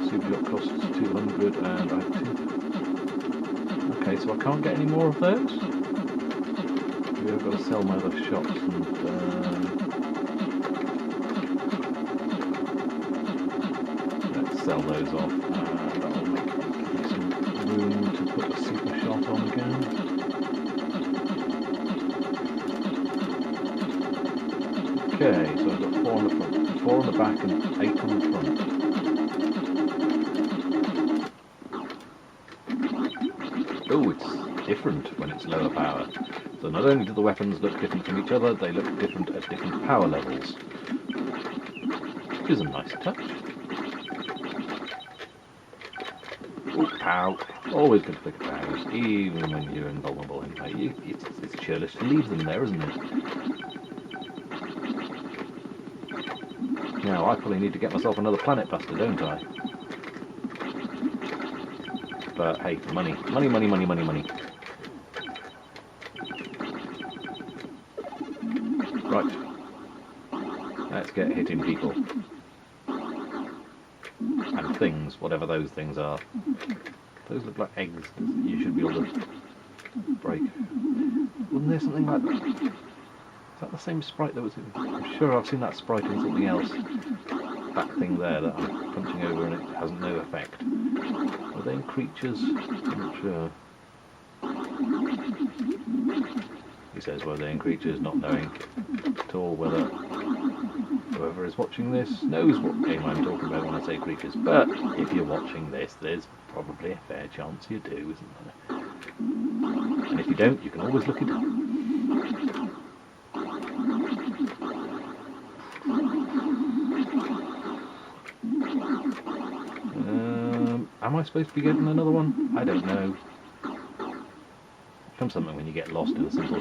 Super shot costs 200 and I have 2. Okay, so I can't get any more of those? Maybe I've got to sell my other shots and let's sell those off. That'll make some room to put the super shot on again. Okay, so I've got 4 on the front, 4 on the back and 8 on the front. Oh, it's different when it's lower power. So not only do the weapons look different from each other, they look different at different power levels. Which is a nice touch. Oh, pow. Always good to pick up powers, even when you're invulnerable anyway. It's churlish to leave them there, isn't it? Now, I probably need to get myself another Planet Buster, don't I? But hey, money. Money. Right. Let's get hitting people. and things, whatever those things are. Those look like eggs that you should be able to break. Wasn't there something like that? Is that the same sprite that was in... I'm sure I've seen that sprite in something else. That thing there that I'm punching over and it has no effect. Are they in creatures? I'm not sure. He says, were they in creatures, not knowing at all whether whoever is watching this knows what game I'm talking about when I say creatures. But if you're watching this, there's probably a fair chance you do, isn't there? And if you don't, you can always look it up. Am I supposed to be getting another one? I don't know. Comes something when you get lost in a simple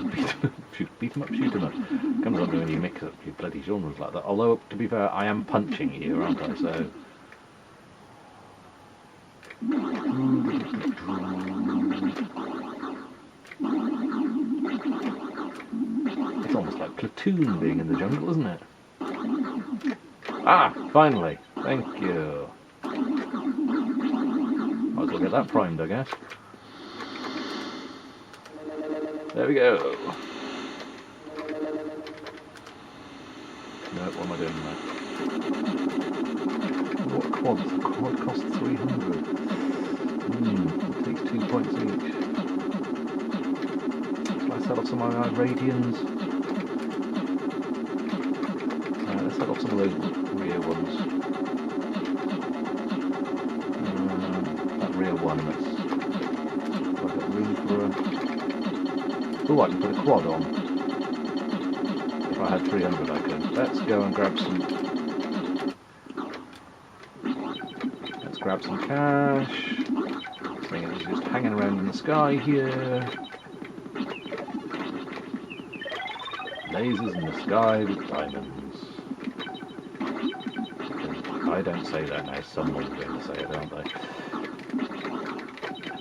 beat 'em up, shoot 'em up. Comes something when you mix up your bloody genres like that. Although, to be fair, I am punching here, aren't I? So... It's almost like Platoon being in the jungle, isn't it? Ah, finally. Thank you. Might as well get that primed, I guess. There we go. No, what am I doing now? What quad? The quad costs 300. It takes 2 points each. Shall I set off some of my radians? Let's set off some of those rear ones. That rear one, that's... I've got room for a... Oh, I can put a quad on. If I had 300 I could. Let's go and grab some... Let's grab some cash. This thing is just hanging around in the sky here. Lasers in the sky with diamonds. I don't say that now, someone's going to say it, aren't they?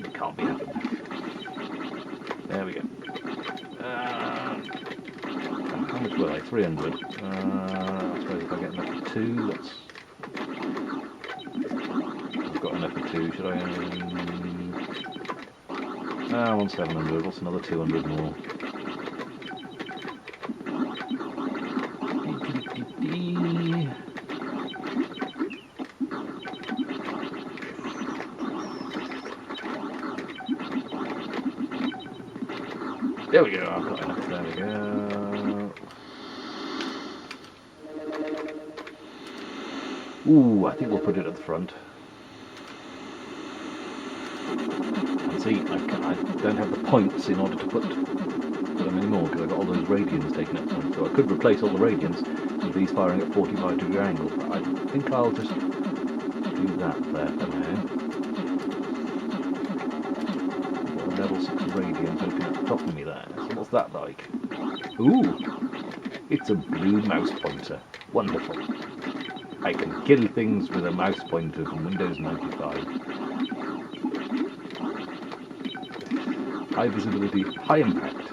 It can't be happened. There we go. How much were they? 300. I suppose if I get enough for 2, that's... I've got enough for 2, should I... I want 700, what's another 200 more? There we go, I've got enough, there we go. Ooh, I think we'll put it at the front. And see, I don't have the points in order to put them anymore because I've got all those radians taken up front. So I could replace all the radians with these firing at 45-degree angles, but I think I'll just do that there for now. Level 6 radiant open at the top of me there. So what's that like? Ooh! It's a blue mouse pointer. Wonderful. I can kill things with a mouse pointer from Windows 95. High visibility, high impact.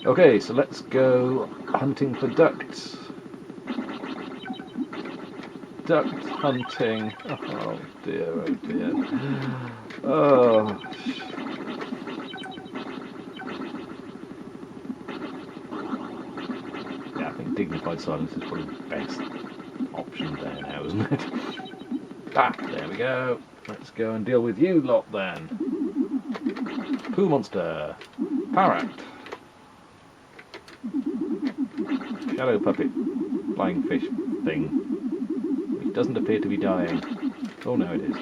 Okay, so let's go hunting for ducks. Duck hunting. Oh dear, oh dear. Oh. Yeah, I think dignified silence is probably the best option there now, isn't it? Ah, there we go. Let's go and deal with you lot then. Poo monster. Parrot. Shadow puppet. Flying fish thing. Which doesn't appear to be dying. Oh no, it is.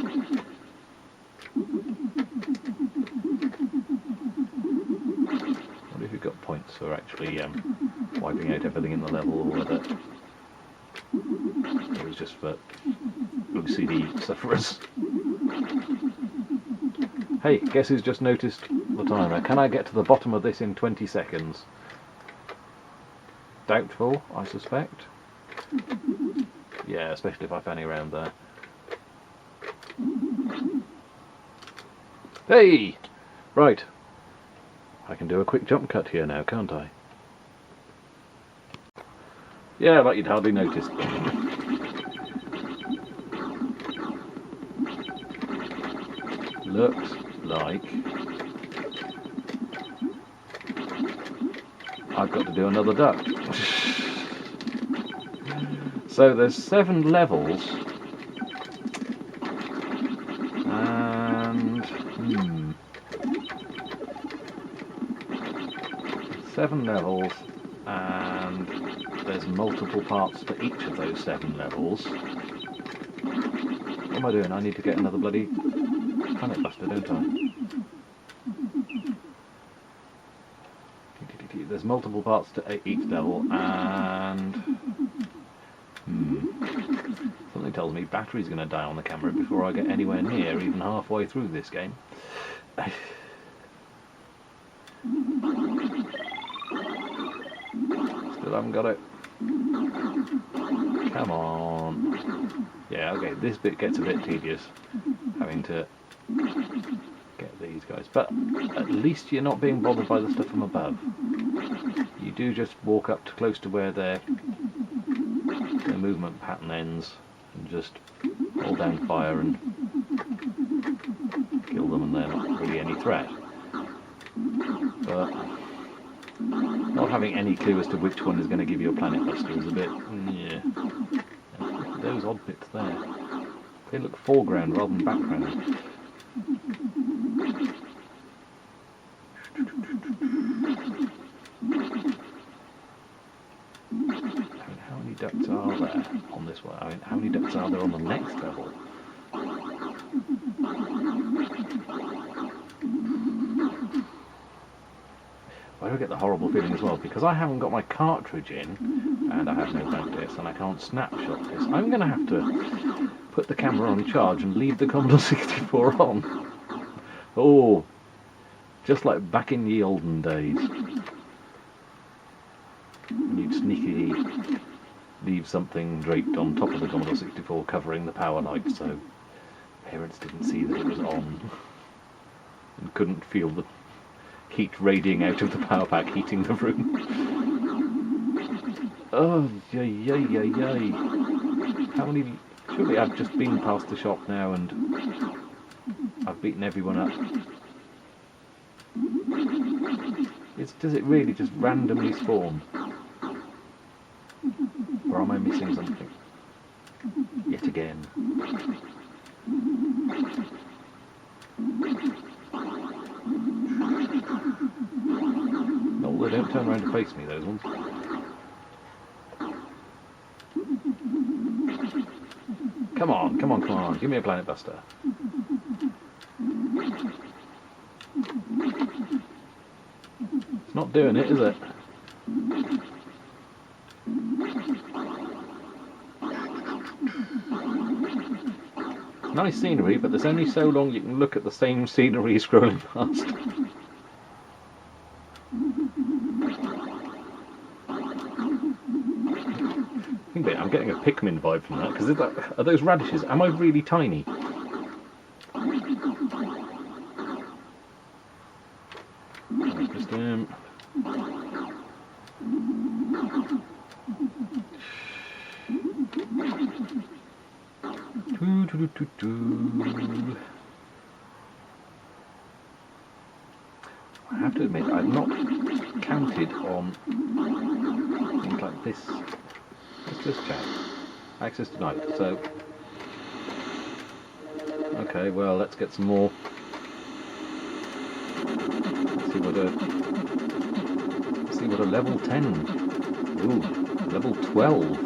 Wonder if you've got points for actually wiping out everything in the level, or whether it was just for OCD sufferers. Hey, guess who's just noticed the timer? Can I get to the bottom of this in 20 seconds? Doubtful, I suspect. Yeah, especially if I fanny around there. Hey! Right. I can do a quick jump cut here now, can't I? Yeah, like you'd hardly noticed. looks like I've got to do another duck. So there's 7 levels, and 7 levels, and there's multiple parts to each of those 7 levels. What am I doing? I need to get another bloody planet buster, don't I? There's multiple parts to each level, and something tells me battery's going to die on the camera before I get anywhere near even halfway through this game. Still haven't got it. Come on. Yeah, okay, this bit gets a bit tedious, having to get these guys, but at least you're not being bothered by the stuff from above. You do just walk up to close to where their movement pattern ends and just hold down fire and kill them, and they're not really any threat. But not having any clue as to which one is going to give you a planet buster is a bit, yeah. Those odd bits there, they look foreground rather than background. How many ducks are there on this one? I mean, how many ducks are there on the next level? I do get the horrible feeling as well, because I haven't got my cartridge in, and I have no practice, and I can't snapshot this. I'm going to have to put the camera on charge and leave the Commodore 64 on. Oh, just like back in the olden days. You'd sneakily leave something draped on top of the Commodore 64 covering the power light, so parents didn't see that it was on and couldn't feel the heat radiating out of the power pack heating the room. Oh, yay, yay, yay, yay. How many... Surely I've just been past the shop now and I've beaten everyone up. Does it really just randomly spawn? Or am I missing something? Yet again. No, they don't turn around to face me, those ones. Come on, come on, come on, give me a planet buster. It's not doing it, is it? Nice scenery, but there's only so long you can look at the same scenery scrolling past. I'm getting a Pikmin vibe from that, because are those radishes? Am I really tiny? Just, I have to admit, I've not counted on things like this. Let's just check. Access denied. So, okay, well, let's get some more. Let's see what a level 10. Ooh, level 12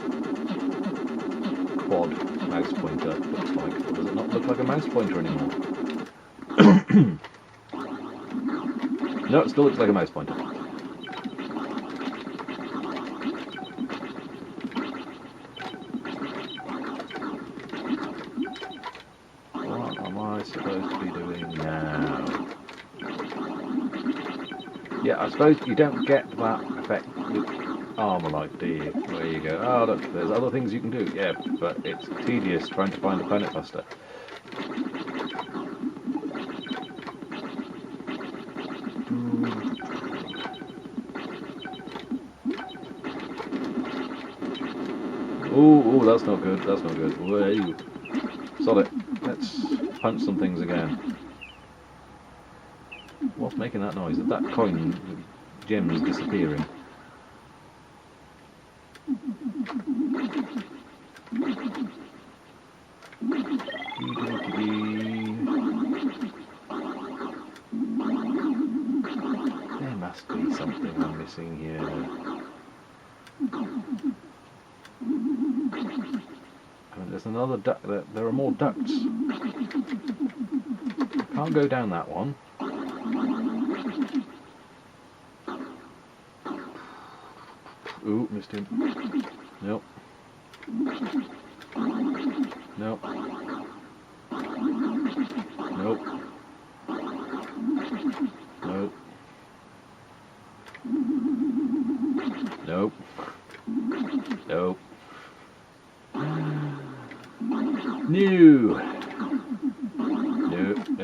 quad mouse pointer looks like. Or does it not look like a mouse pointer anymore? No, it still looks like a mouse pointer. What am I supposed to be doing now? Yeah, I suppose you don't get that effect with Armorlight, do you? There you go. Oh, look, there's other things you can do. Yeah, but it's tedious trying to find a planet buster. Ooh, that's not good, that's not good. Wait. Sod it. Let's punch some things again. What's making that noise? Is that coin gems disappearing? There must be something I'm missing here. And there's another duct. There are more ducts. Can't go down that one. Ooh, missed him. Nope. Nope. Nope. Nope. Nope. Nope. No. No.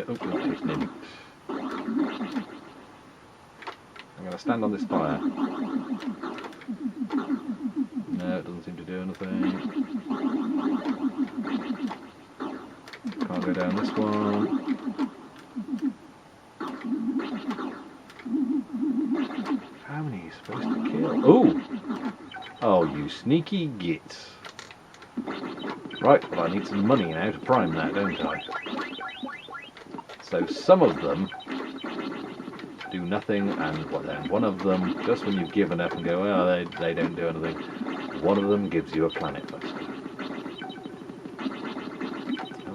Oh, not hitting him. I'm going to stand on this fire. No, it doesn't seem to do anything. Can't go down this one. How many are you supposed to kill? Oh! Oh, you sneaky gits. Right, well I need some money now to prime that, don't I? So some of them do nothing, and then one of them, just when you've given up and go, well, they don't do anything, one of them gives you a planet buster.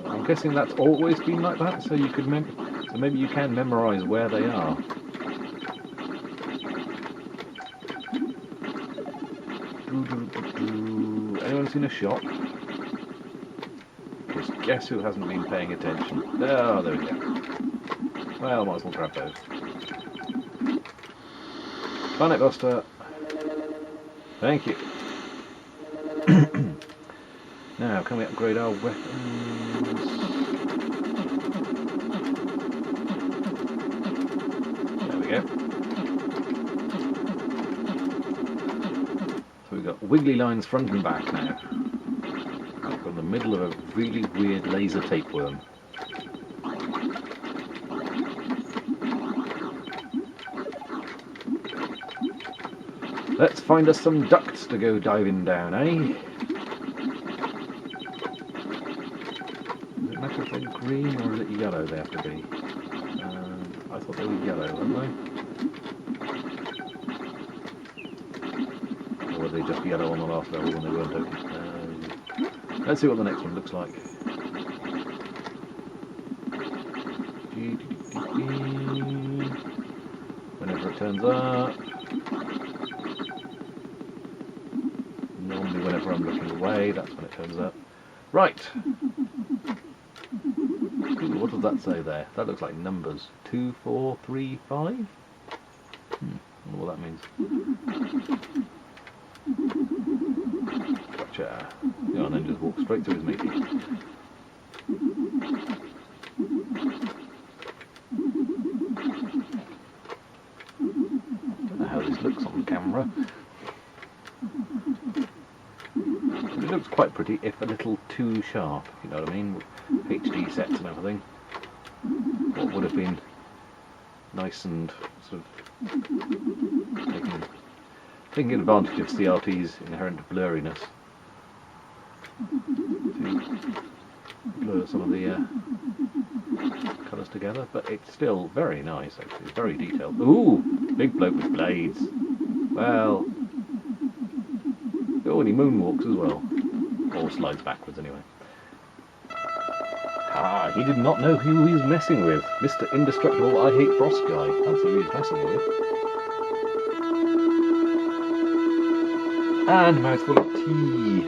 I'm guessing that's always been like that, so you could so maybe you can memorise where they are. Anyone seen a shop? Because guess who hasn't been paying attention? Oh, there we go. Well, might as well grab those. Planet Buster. Thank you. Now, can we upgrade our weapons? There we go. So we've got wiggly lines front and back now. We're in the middle of a really weird laser tapeworm. Let's find us some ducts to go diving down, eh? Does it matter if they're green or is it yellow they have to be? I thought they were yellow, weren't they? Or were they just yellow on the last level when they weren't open? Let's see what the next one looks like. Whenever it turns up. Normally whenever I'm looking away, that's when it turns up. Right. Ooh, what does that say there? That looks like numbers. 2, 4, 3, 5? I wonder what that means. Gotcha. Yeah, and then just walk straight to his matey. Don't know how this looks on camera. It looks quite pretty, if a little too sharp, if you know what I mean, with HD sets and everything. What would have been nice and sort of taking advantage of CRT's inherent blurriness to blur some of the colours together, but it's still very nice actually, it's very detailed. Ooh, big bloke with blades. Well, oh, and he moonwalks as well. Or slides backwards anyway. Ah, he did not know who he was messing with. Mr. Indestructible I Hate Frost guy. That's who he was messing with. And mouthful of tea.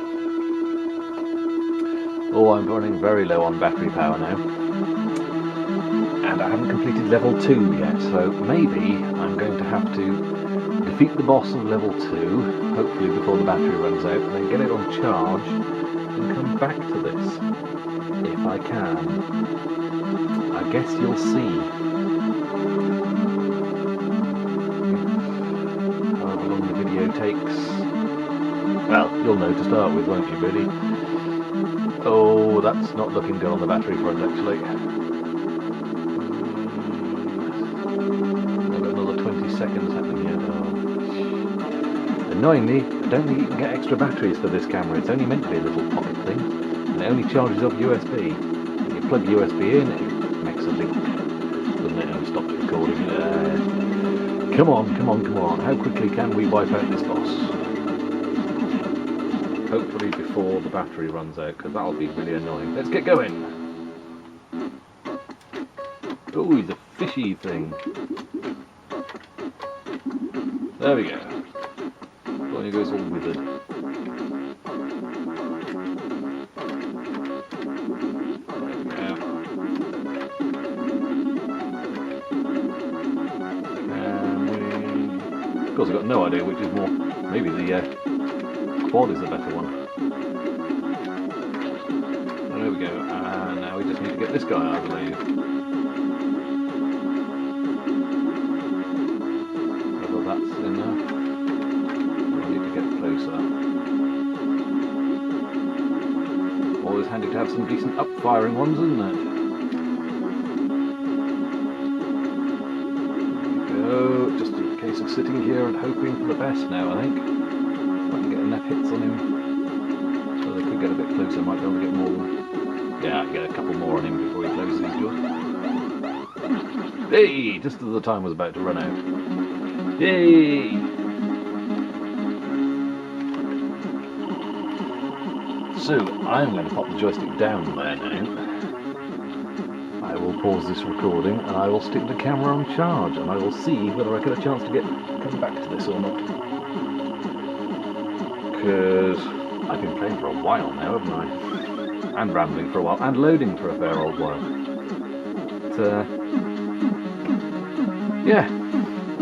Oh, I'm running very low on battery power now. And I haven't completed level 2 yet, so maybe I'm going to have to defeat the boss of level 2, hopefully before the battery runs out, and then get it on charge and come back to this, if I can. I guess you'll see. However long the video takes. Well, you'll know to start with, won't you, really? Oh, that's not looking good on the battery front, actually. Annoyingly, I don't think you can get extra batteries for this camera. It's only meant to be a little pocket thing, and it only charges off USB. When you plug the USB in, it makes a big, doesn't it, and stops recording. Come on, come on, come on. How quickly can we wipe out this boss? Hopefully before the battery runs out, because that'll be really annoying. Let's get going. Oh, he's a fishy thing. There we go. When he goes all withered. There we go. And of course I've got no idea which is more. Maybe the quad is the better one. There we go. And now we just need to get this guy, I believe. Whether that's enough. Always handy to have some decent up-firing ones, isn't it? There we go, just a case of sitting here and hoping for the best now, I think. If I can get enough hits on him, so they could get a bit closer, might be able to get more. Yeah, I can get a couple more on him before he closes his doors. Hey! Just as the time was about to run out. Yay! So, I'm going to pop the joystick down there now. I will pause this recording and I will stick the camera on charge and I will see whether I get a chance to come back to this or not. Because I've been playing for a while now, haven't I? And rambling for a while, and loading for a fair old while. But, yeah,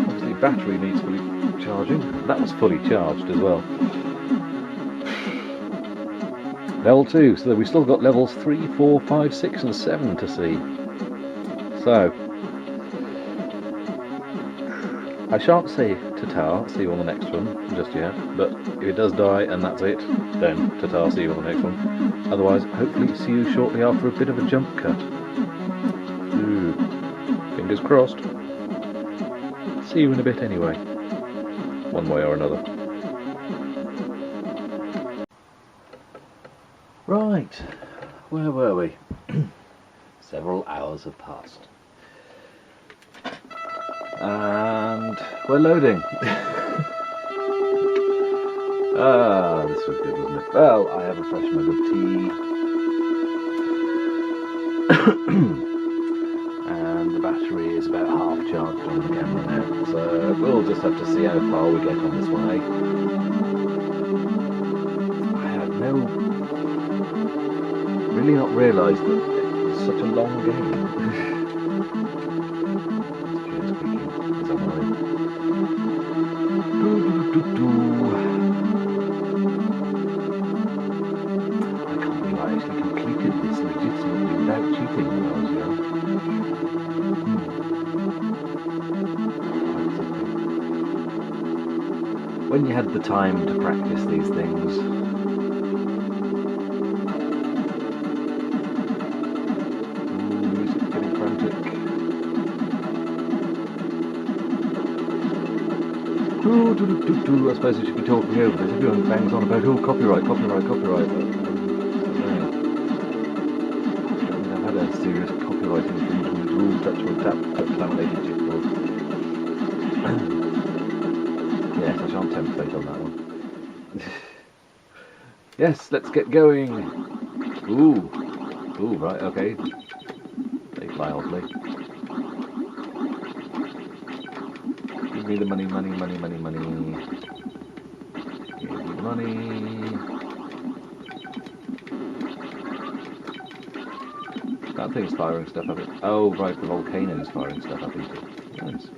obviously battery needs fully charging. That was fully charged as well. Level 2, so we've still got levels 3, 4, 5, 6 and 7 to see. So, I shan't say ta-ta, see you on the next one just yet, but if it does die and that's it, then ta-ta, see you on the next one. Otherwise, hopefully see you shortly after a bit of a jump cut. Ooh, fingers crossed. See you in a bit anyway, one way or another. Right, where were we? Several hours have passed. And we're loading. Ah, this was good, wasn't it? Well, I have a fresh mug of tea. And the battery is about half charged on the camera now. So we'll just have to see how far we get on this one, eh? I had really not realised that it was such a long game. I can't believe I actually completed this legitimately without cheating when I was young. When you had the time to practice these things, I suppose I should be talking over this. Everyone bangs on about, oh, copyright. But, I've had a serious copyright infringement rule, touch laminated chipboard. Yes, I shan't tempt fate on that one. Yes, let's get going. Ooh, right, okay. They fly oddly. Give me the money. Give me the money. That thing's firing stuff up it. Oh, right, the volcano's firing stuff up into it. Nice.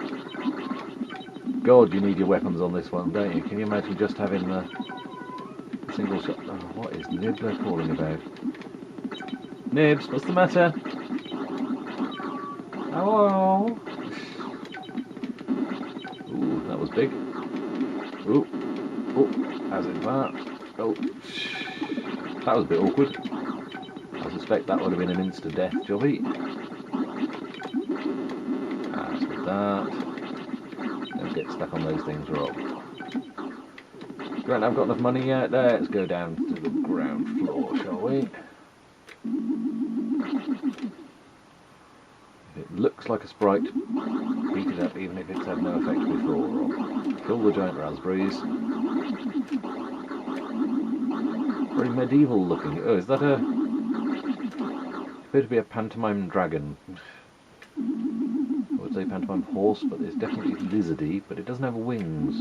God, you need your weapons on this one, don't you? Can you imagine just having the single shot? Oh, what is Nibbler calling about? Nibs, what's the matter? Hello? Ooh, that was big. Ooh, how's it that? Oh, that was a bit awkward. I suspect that would have been an insta-death jobby. As with that, don't get stuck on those things, Rob. Right, I've got enough money yet. Let's go down to the ground floor, shall we? It looks like a sprite. Beat it up even if it's had no effect before. Kill the giant raspberries. Very medieval looking. Oh, is that a... appears to be a pantomime dragon. I would say pantomime horse, but it's definitely lizardy, but it doesn't have wings.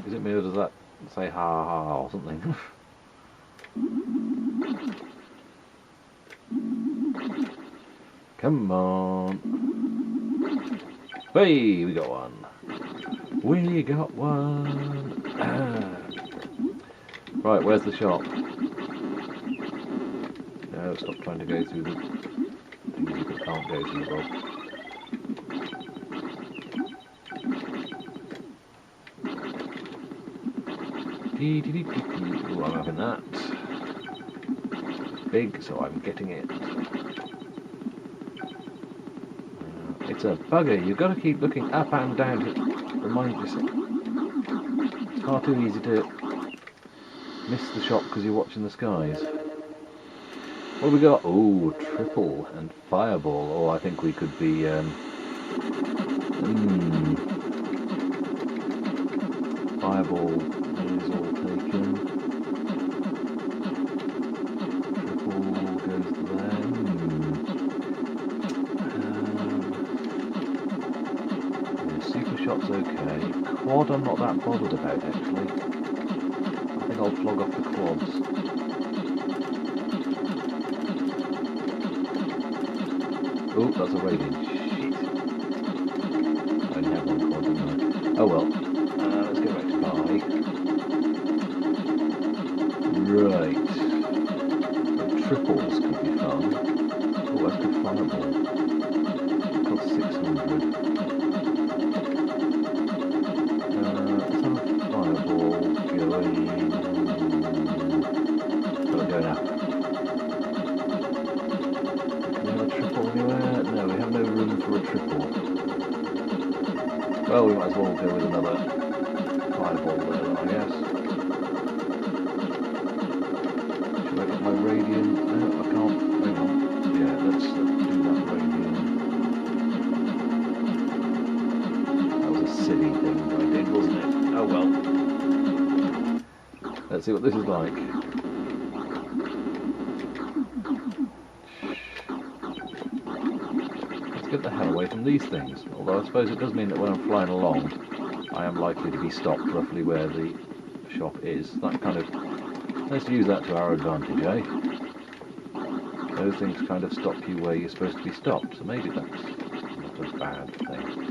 Is it me or does that say ha ha or something? Come on. Hey, we got one. We got one. Right, where's the shop? No, stop trying to go through the things you can't go through, Bob. Ooh, I'm having that. It's big, so I'm getting it. It's a bugger. You've got to keep looking up and down to remind yourself. It's far too easy to miss the shop because you're watching the skies. What have we got? Oh, triple and fireball. Oh, I think we could be... Fireball is all taken. Triple goes there. Super shot's okay. Quad I'm not that bothered about actually. I think I'll flog off the quads. Oh, that's a raiding. Shit. I only have one quad, didn't I? Oh well. Let's go back to buy. Right. The triples could be fun. Oh, that's good fireball. It costs 600. Let's have a fireball going. Gotta go now. Can we have a triple anywhere? No, we have no room for a triple. Well, we might as well go with another fireball there, I guess. Should I get my radiant? No, I can't. Hang on. Yeah, let's do that radiant. That was a silly thing I did, wasn't it? Oh well. Let's see what this is like. Let's get the hell away from these things. Although I suppose it does mean that when I'm flying along, I am likely to be stopped roughly where the shop is. That kind of... let's use that to our advantage, eh? Those things kind of stop you where you're supposed to be stopped, so maybe that's not a bad thing.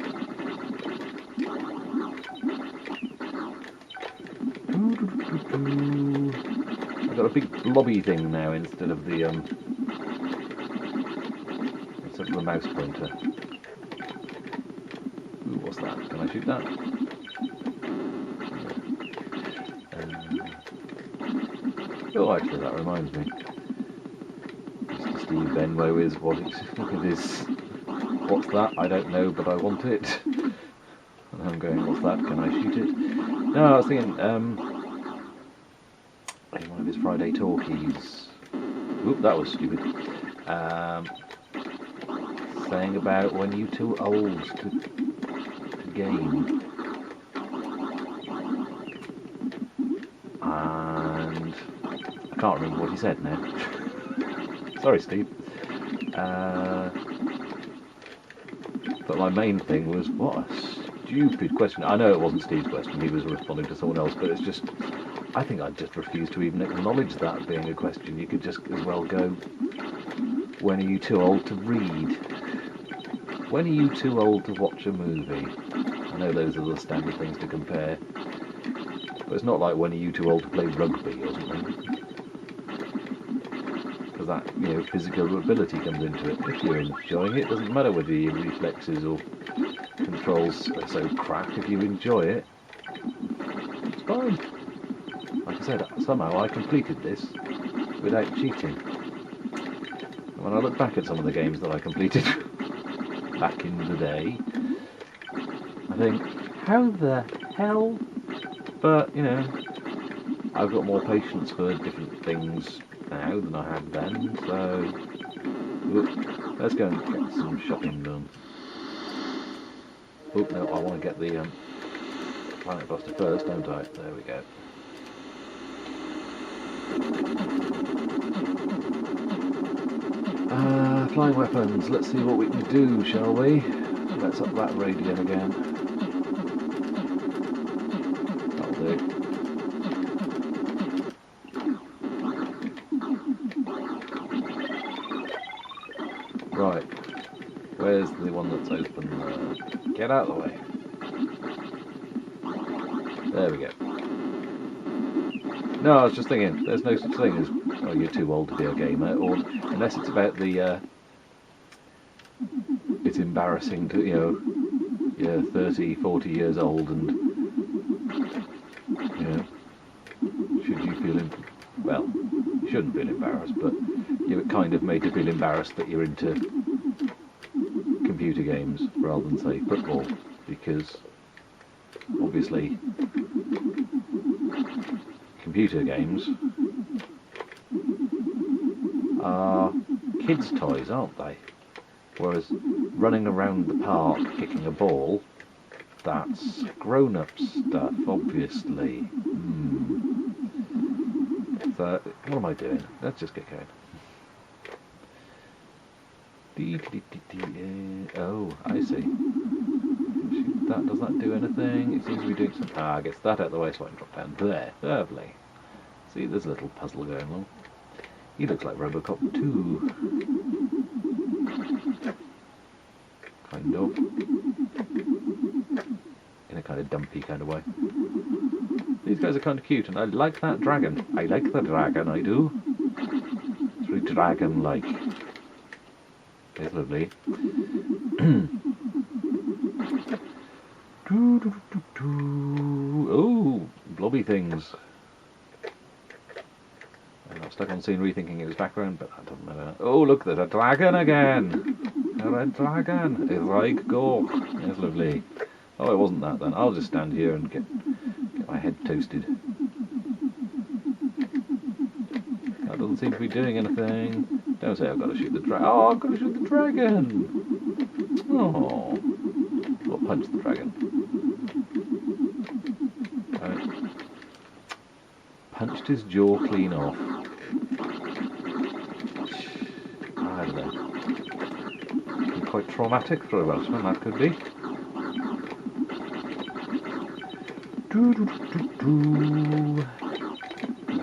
I've got a big blobby thing now instead of the mouse pointer. Ooh, what's that? Can I shoot that? Oh, actually, that reminds me. Mr. Steve Benwow is what it is. What's that? I don't know, but I want it. And I'm going, what's that? Can I shoot it? No, I was thinking, in one of his Friday talkies. Oop, that was stupid. Saying about when you too old to game. And I can't remember what he said now. Sorry, Steve. But my main thing was, what a stupid question. I know it wasn't Steve's question, he was responding to someone else, but it's just, I think I'd just refuse to even acknowledge that being a question. You could just as well go, when are you too old to read? When are you too old to watch a movie? I know those are the standard things to compare, but it's not like when are you too old to play rugby or something. Because that, you know, physical ability comes into it. If you're enjoying it, it doesn't matter whether your reflexes or controls are so crap. If you enjoy it, it's fine. Like I said, somehow I completed this without cheating. And when I look back at some of the games that I completed back in the day, I think, how the hell? But, you know, I've got more patience for different things now than I had then, so let's go and get some shopping done. Oh, no, I want to get the Planet Buster first, don't I? There we go. Flying weapons, let's see what we can do, shall we? Let's up that radian again. That'll do. Right, where's the one that's open there? Get out of the way. There we go. No, I was just thinking, there's no such thing as, oh, you're too old to be a gamer, or unless it's about the, it's embarrassing to, you know, you're 30, 40 years old and, you know, should you feel, well, you shouldn't feel embarrassed, but you're kind of made to feel embarrassed that you're into computer games rather than, say, football, because obviously computer games are kids' toys, aren't they? Whereas running around the park kicking a ball, that's grown-up stuff, obviously. So, what am I doing? Let's just get going. Oh, I see. That, does that do anything? It seems to be doing some... Ah, I guess that out of the way so I can drop down there. Lovely. See, there's a little puzzle going on. He looks like Robocop 2. Kind of. In a kind of dumpy kind of way. These guys are kind of cute, and I like that dragon. I like the dragon, I do. It's very dragon-like. It's lovely. Oh, blobby things. I got stuck on scenery thinking it was background, but that doesn't matter. Oh, look, there's a dragon again! A red dragon! It's like go. It's lovely. Oh, it wasn't that then. I'll just stand here and get my head toasted. That doesn't seem to be doing anything. Don't say I've got to shoot the dragon. Oh, I've got to shoot the dragon! Oh. Well, punch the dragon. Punched his jaw clean off. I don't know. Quite traumatic for a Welshman, that could be.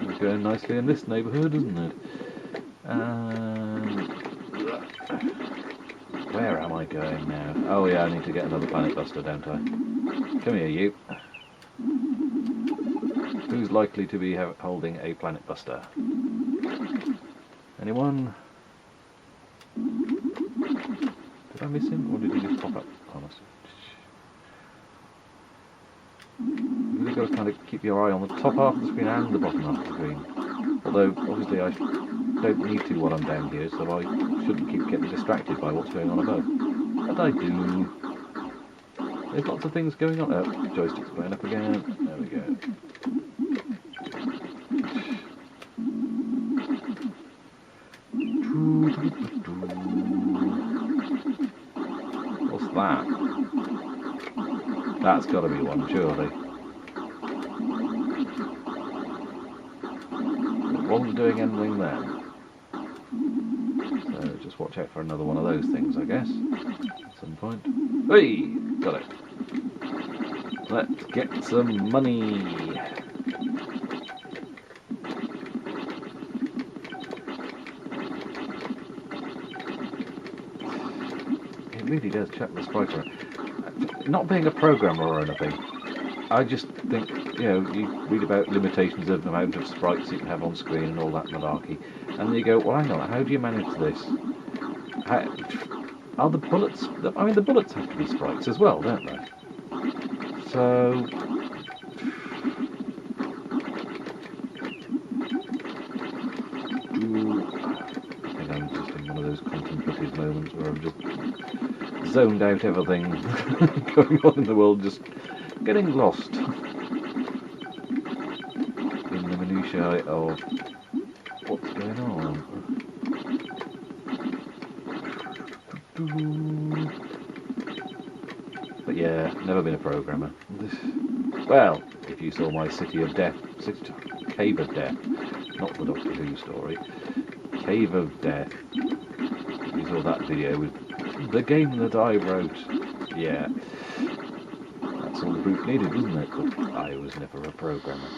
It's going nicely in this neighbourhood, isn't it? Where am I going now? Oh yeah, I need to get another Planet Buster, don't I? Come here, you. Who's likely to be holding a Planet Buster? Anyone? Did I miss him, or did he just pop up on us? You've got to kind of keep your eye on the top half of the screen and the bottom half of the screen. Although, obviously, I don't need to while I'm down here, so I shouldn't keep getting distracted by what's going on above. But I do. There's lots of things going on. Oh, joystick's playing up again. There we go. What's that? That's got to be one, surely. It wasn't doing anything then. So just watch out for another one of those things, I guess, at some point. Hey! Got it. Let's get some money. It really does chuck the sprites around. Not being a programmer or anything, I just think, you know, you read about limitations of the amount of sprites you can have on screen and all that malarkey, and then you go, well, hang on, how do you manage this? Are the bullets... I mean, the bullets have to be sprites as well, don't they? So... I think I'm just in one of those contemplative moments where I'm just zoned out everything going on in the world, just getting lost in the minutiae of what's going on. But yeah, never been a programmer. Well, if you saw my Cave of Death, not the Doctor Who story, Cave of Death, if you saw that video with the game that I wrote, yeah, that's all the proof needed, wasn't it? But I was never a programmer.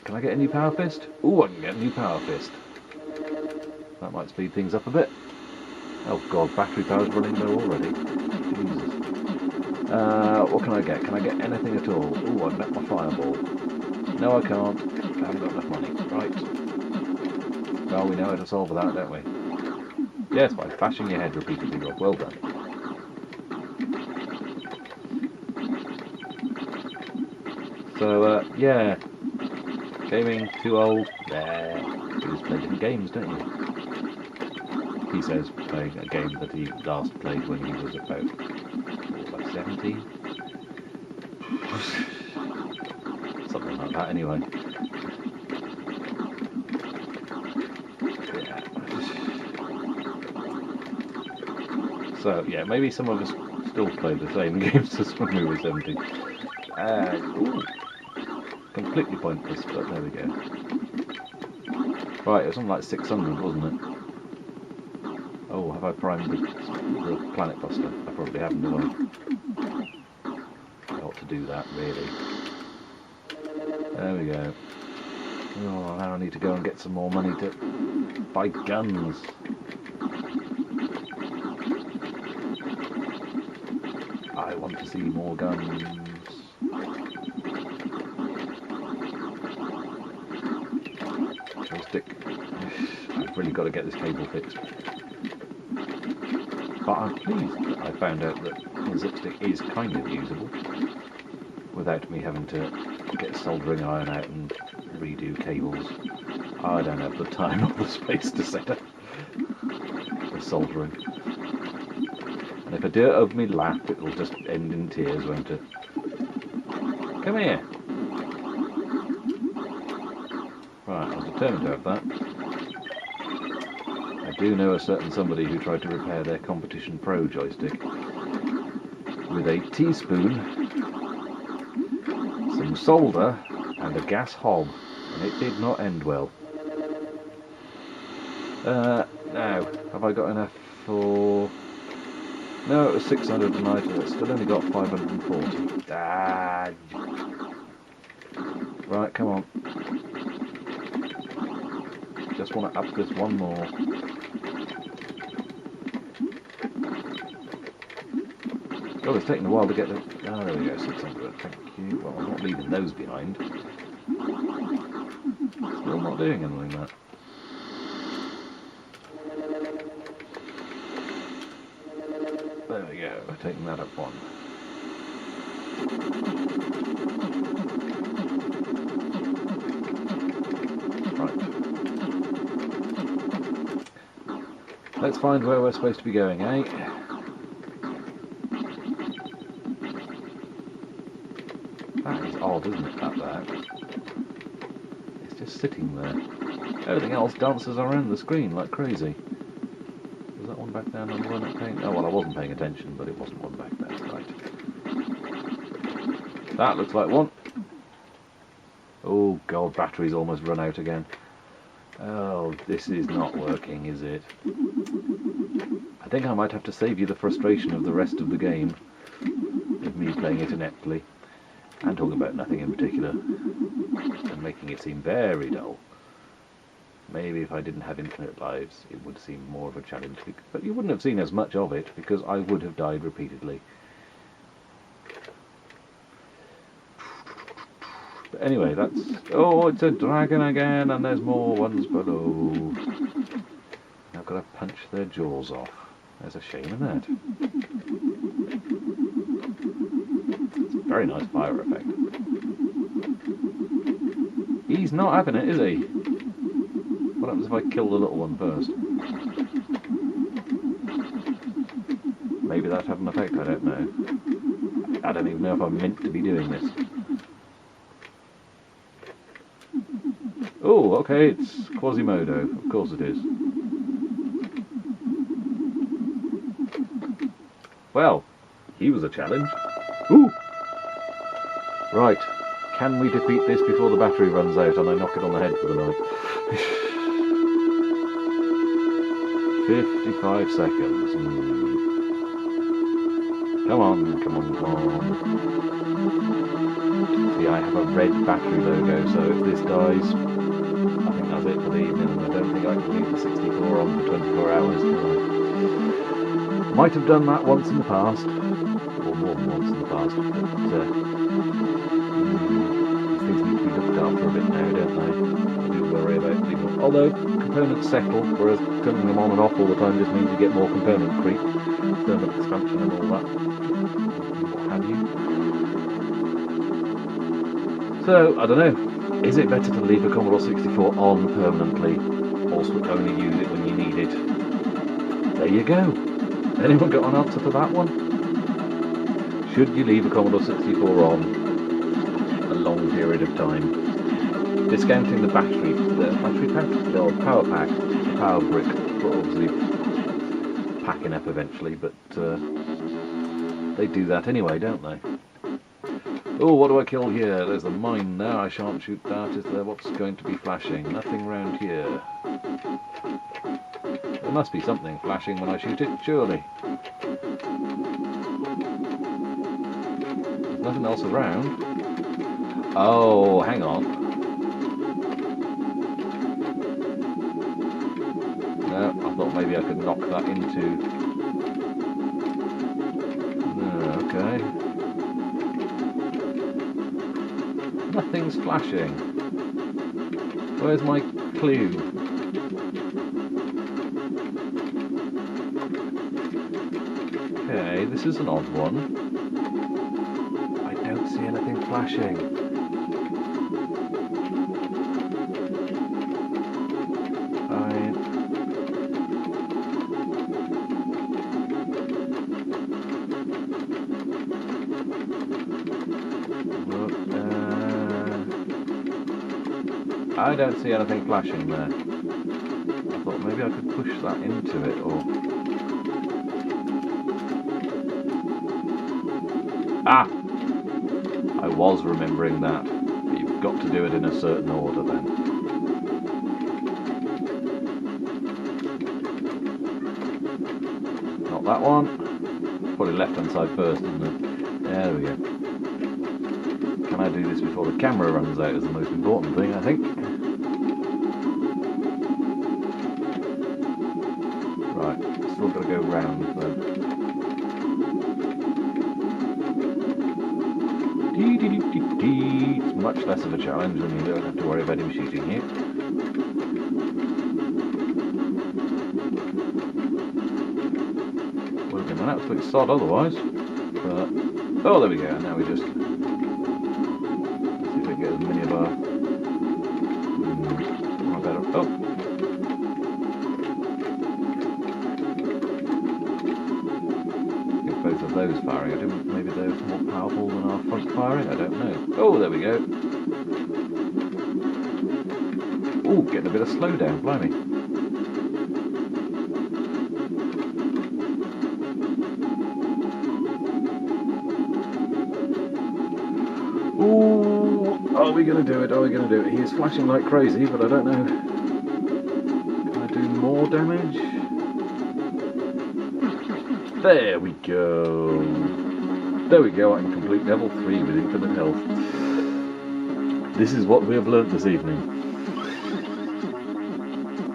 Can I get a new Power Fist? Ooh, I can get a new Power Fist. That might speed things up a bit. Oh god, battery power's running low already. Jesus. What can I get? Can I get anything at all? Ooh, I've met my fireball. No, I can't. I haven't got enough money. Right. Well, we know how to solve that, don't we? Yes, by bashing your head repeatedly, Rob. Well done. So, yeah. Gaming, too old. There. You just play different games, don't you? He says playing a game that he last played when he was about, like 17? Something like that, anyway. Yeah. So, yeah, maybe some of us still play the same games as when we were 17. Ooh, completely pointless, but there we go. Right, it was something like 600, wasn't it? Oh, have I primed the Planet Buster? I probably haven't, have I? I ought to do that, really. There we go. Oh, now I need to go and get some more money to buy guns. I want to see more guns. Joystick. I've really got to get this cable fixed. But I'm pleased that I found out that the zipstick is kind of usable without me having to get soldering iron out and redo cables. I don't have the time or the space to set up the soldering. And if I do it over my lap, it will just end in tears, won't it? Come here! Right, I'm determined to have that. I do know a certain somebody who tried to repair their Competition Pro joystick with a teaspoon, some solder and a gas hob, and it did not end well. Now, have I got enough for... No, it was 600 and I've still only got 540. Ah. Right, come on. Just want to up this one more. God, it's taking a while to get the... Oh, there we go, 600. Thank you. Well, I'm not leaving those behind. Still not doing anything like that. There we go, taking that up one. Right. Let's find where we're supposed to be going, eh? That is odd, isn't it, that there? It's just sitting there. Everything else dances around the screen like crazy. Was that one back down on the one not paying? Oh, well, I wasn't paying attention, but it wasn't one back there, right. That looks like one. Oh, God, battery's almost run out again. Oh, this is not working, is it? I think I might have to save you the frustration of the rest of the game, with me playing it ineptly, and talking about nothing in particular, and making it seem very dull. Maybe if I didn't have infinite lives, it would seem more of a challenge, but you wouldn't have seen as much of it, because I would have died repeatedly. But anyway, that's... Oh, it's a dragon again, and there's more ones below. I've got to punch their jaws off. There's a shame in that. It's a very nice fire effect. He's not having it, is he? What happens if I kill the little one first? Maybe that'd have an effect, I don't know. I don't even know if I'm meant to be doing this. Oh, okay, it's Quasimodo. Of course it is. Well, he was a challenge. Ooh! Right, can we defeat this before the battery runs out and I knock it on the head for the night? 55 seconds. Come on, come on, come on. See, I have a red battery logo, so if this dies, I think that's it for the evening. I don't think I can leave the 64 on for 24 hours, can I? Might have done that once in the past, or more than once in the past, but things need to be looked after a bit now, don't they? I do worry about things. Although components settle, whereas turning them on and off all the time just means you get more component creep, thermal expansion and all that, what have you. So, I don't know, is it better to leave a Commodore 64 on permanently, or only use it when you need it? There you go. Anyone got an answer for that one? Should you leave a Commodore 64 on a long period of time? Discounting the battery pack? No, power pack, the power brick, but obviously packing up eventually, but they do that anyway, don't they? Oh, what do I kill here? There's a mine there, I shan't shoot that. Is there? What's going to be flashing? Nothing round here. There must be something flashing when I shoot it, surely. There's nothing else around. Oh, hang on. No, I thought maybe I could knock that into... No, okay. Nothing's flashing. Where's my clue? Okay, this is an odd one. I don't see anything flashing. I don't see anything flashing there. I thought maybe I could push that into it, or... Ah! I was remembering that. But you've got to do it in a certain order then. Not that one. Probably left hand side first, isn't it? There we go. Can I do this before the camera runs out is the most important thing, I think. Right, still got to go round though. It's much less of a challenge when you don't have to worry about him shooting you. Would have been an absolute sod otherwise. But, oh, there we go. Now we just... Let's see if we can get as many of our... better. Oh! Get both of those firing. I didn't... Maybe they're more powerful than our front firing? I don't know. Oh, there we go. Oh, getting a bit of slowdown, blimey. Ooh, are we going to do it? Are we going to do it? He is flashing like crazy, but I don't know. Can I do more damage? There we go. There we go, I can complete level 3 with infinite health. This is what we have learnt this evening.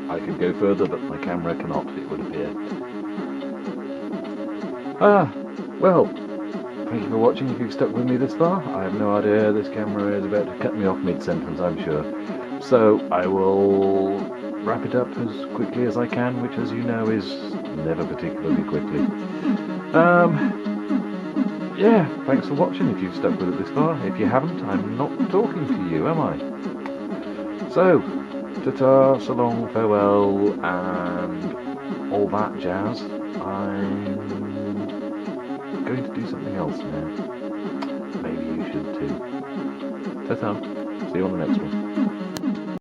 I could go further, but my camera cannot, it would appear. Well, thank you for watching if you've stuck with me this far. I have no idea, this camera is about to cut me off mid-sentence, I'm sure. So, I will wrap it up as quickly as I can, which as you know is never particularly quickly. Yeah, thanks for watching if you've stuck with it this far. If you haven't, I'm not talking to you, am I? So, ta-ta, so long, farewell, and all that jazz. I'm going to do something else now. maybe you should too. Ta-ta. See you on the next one.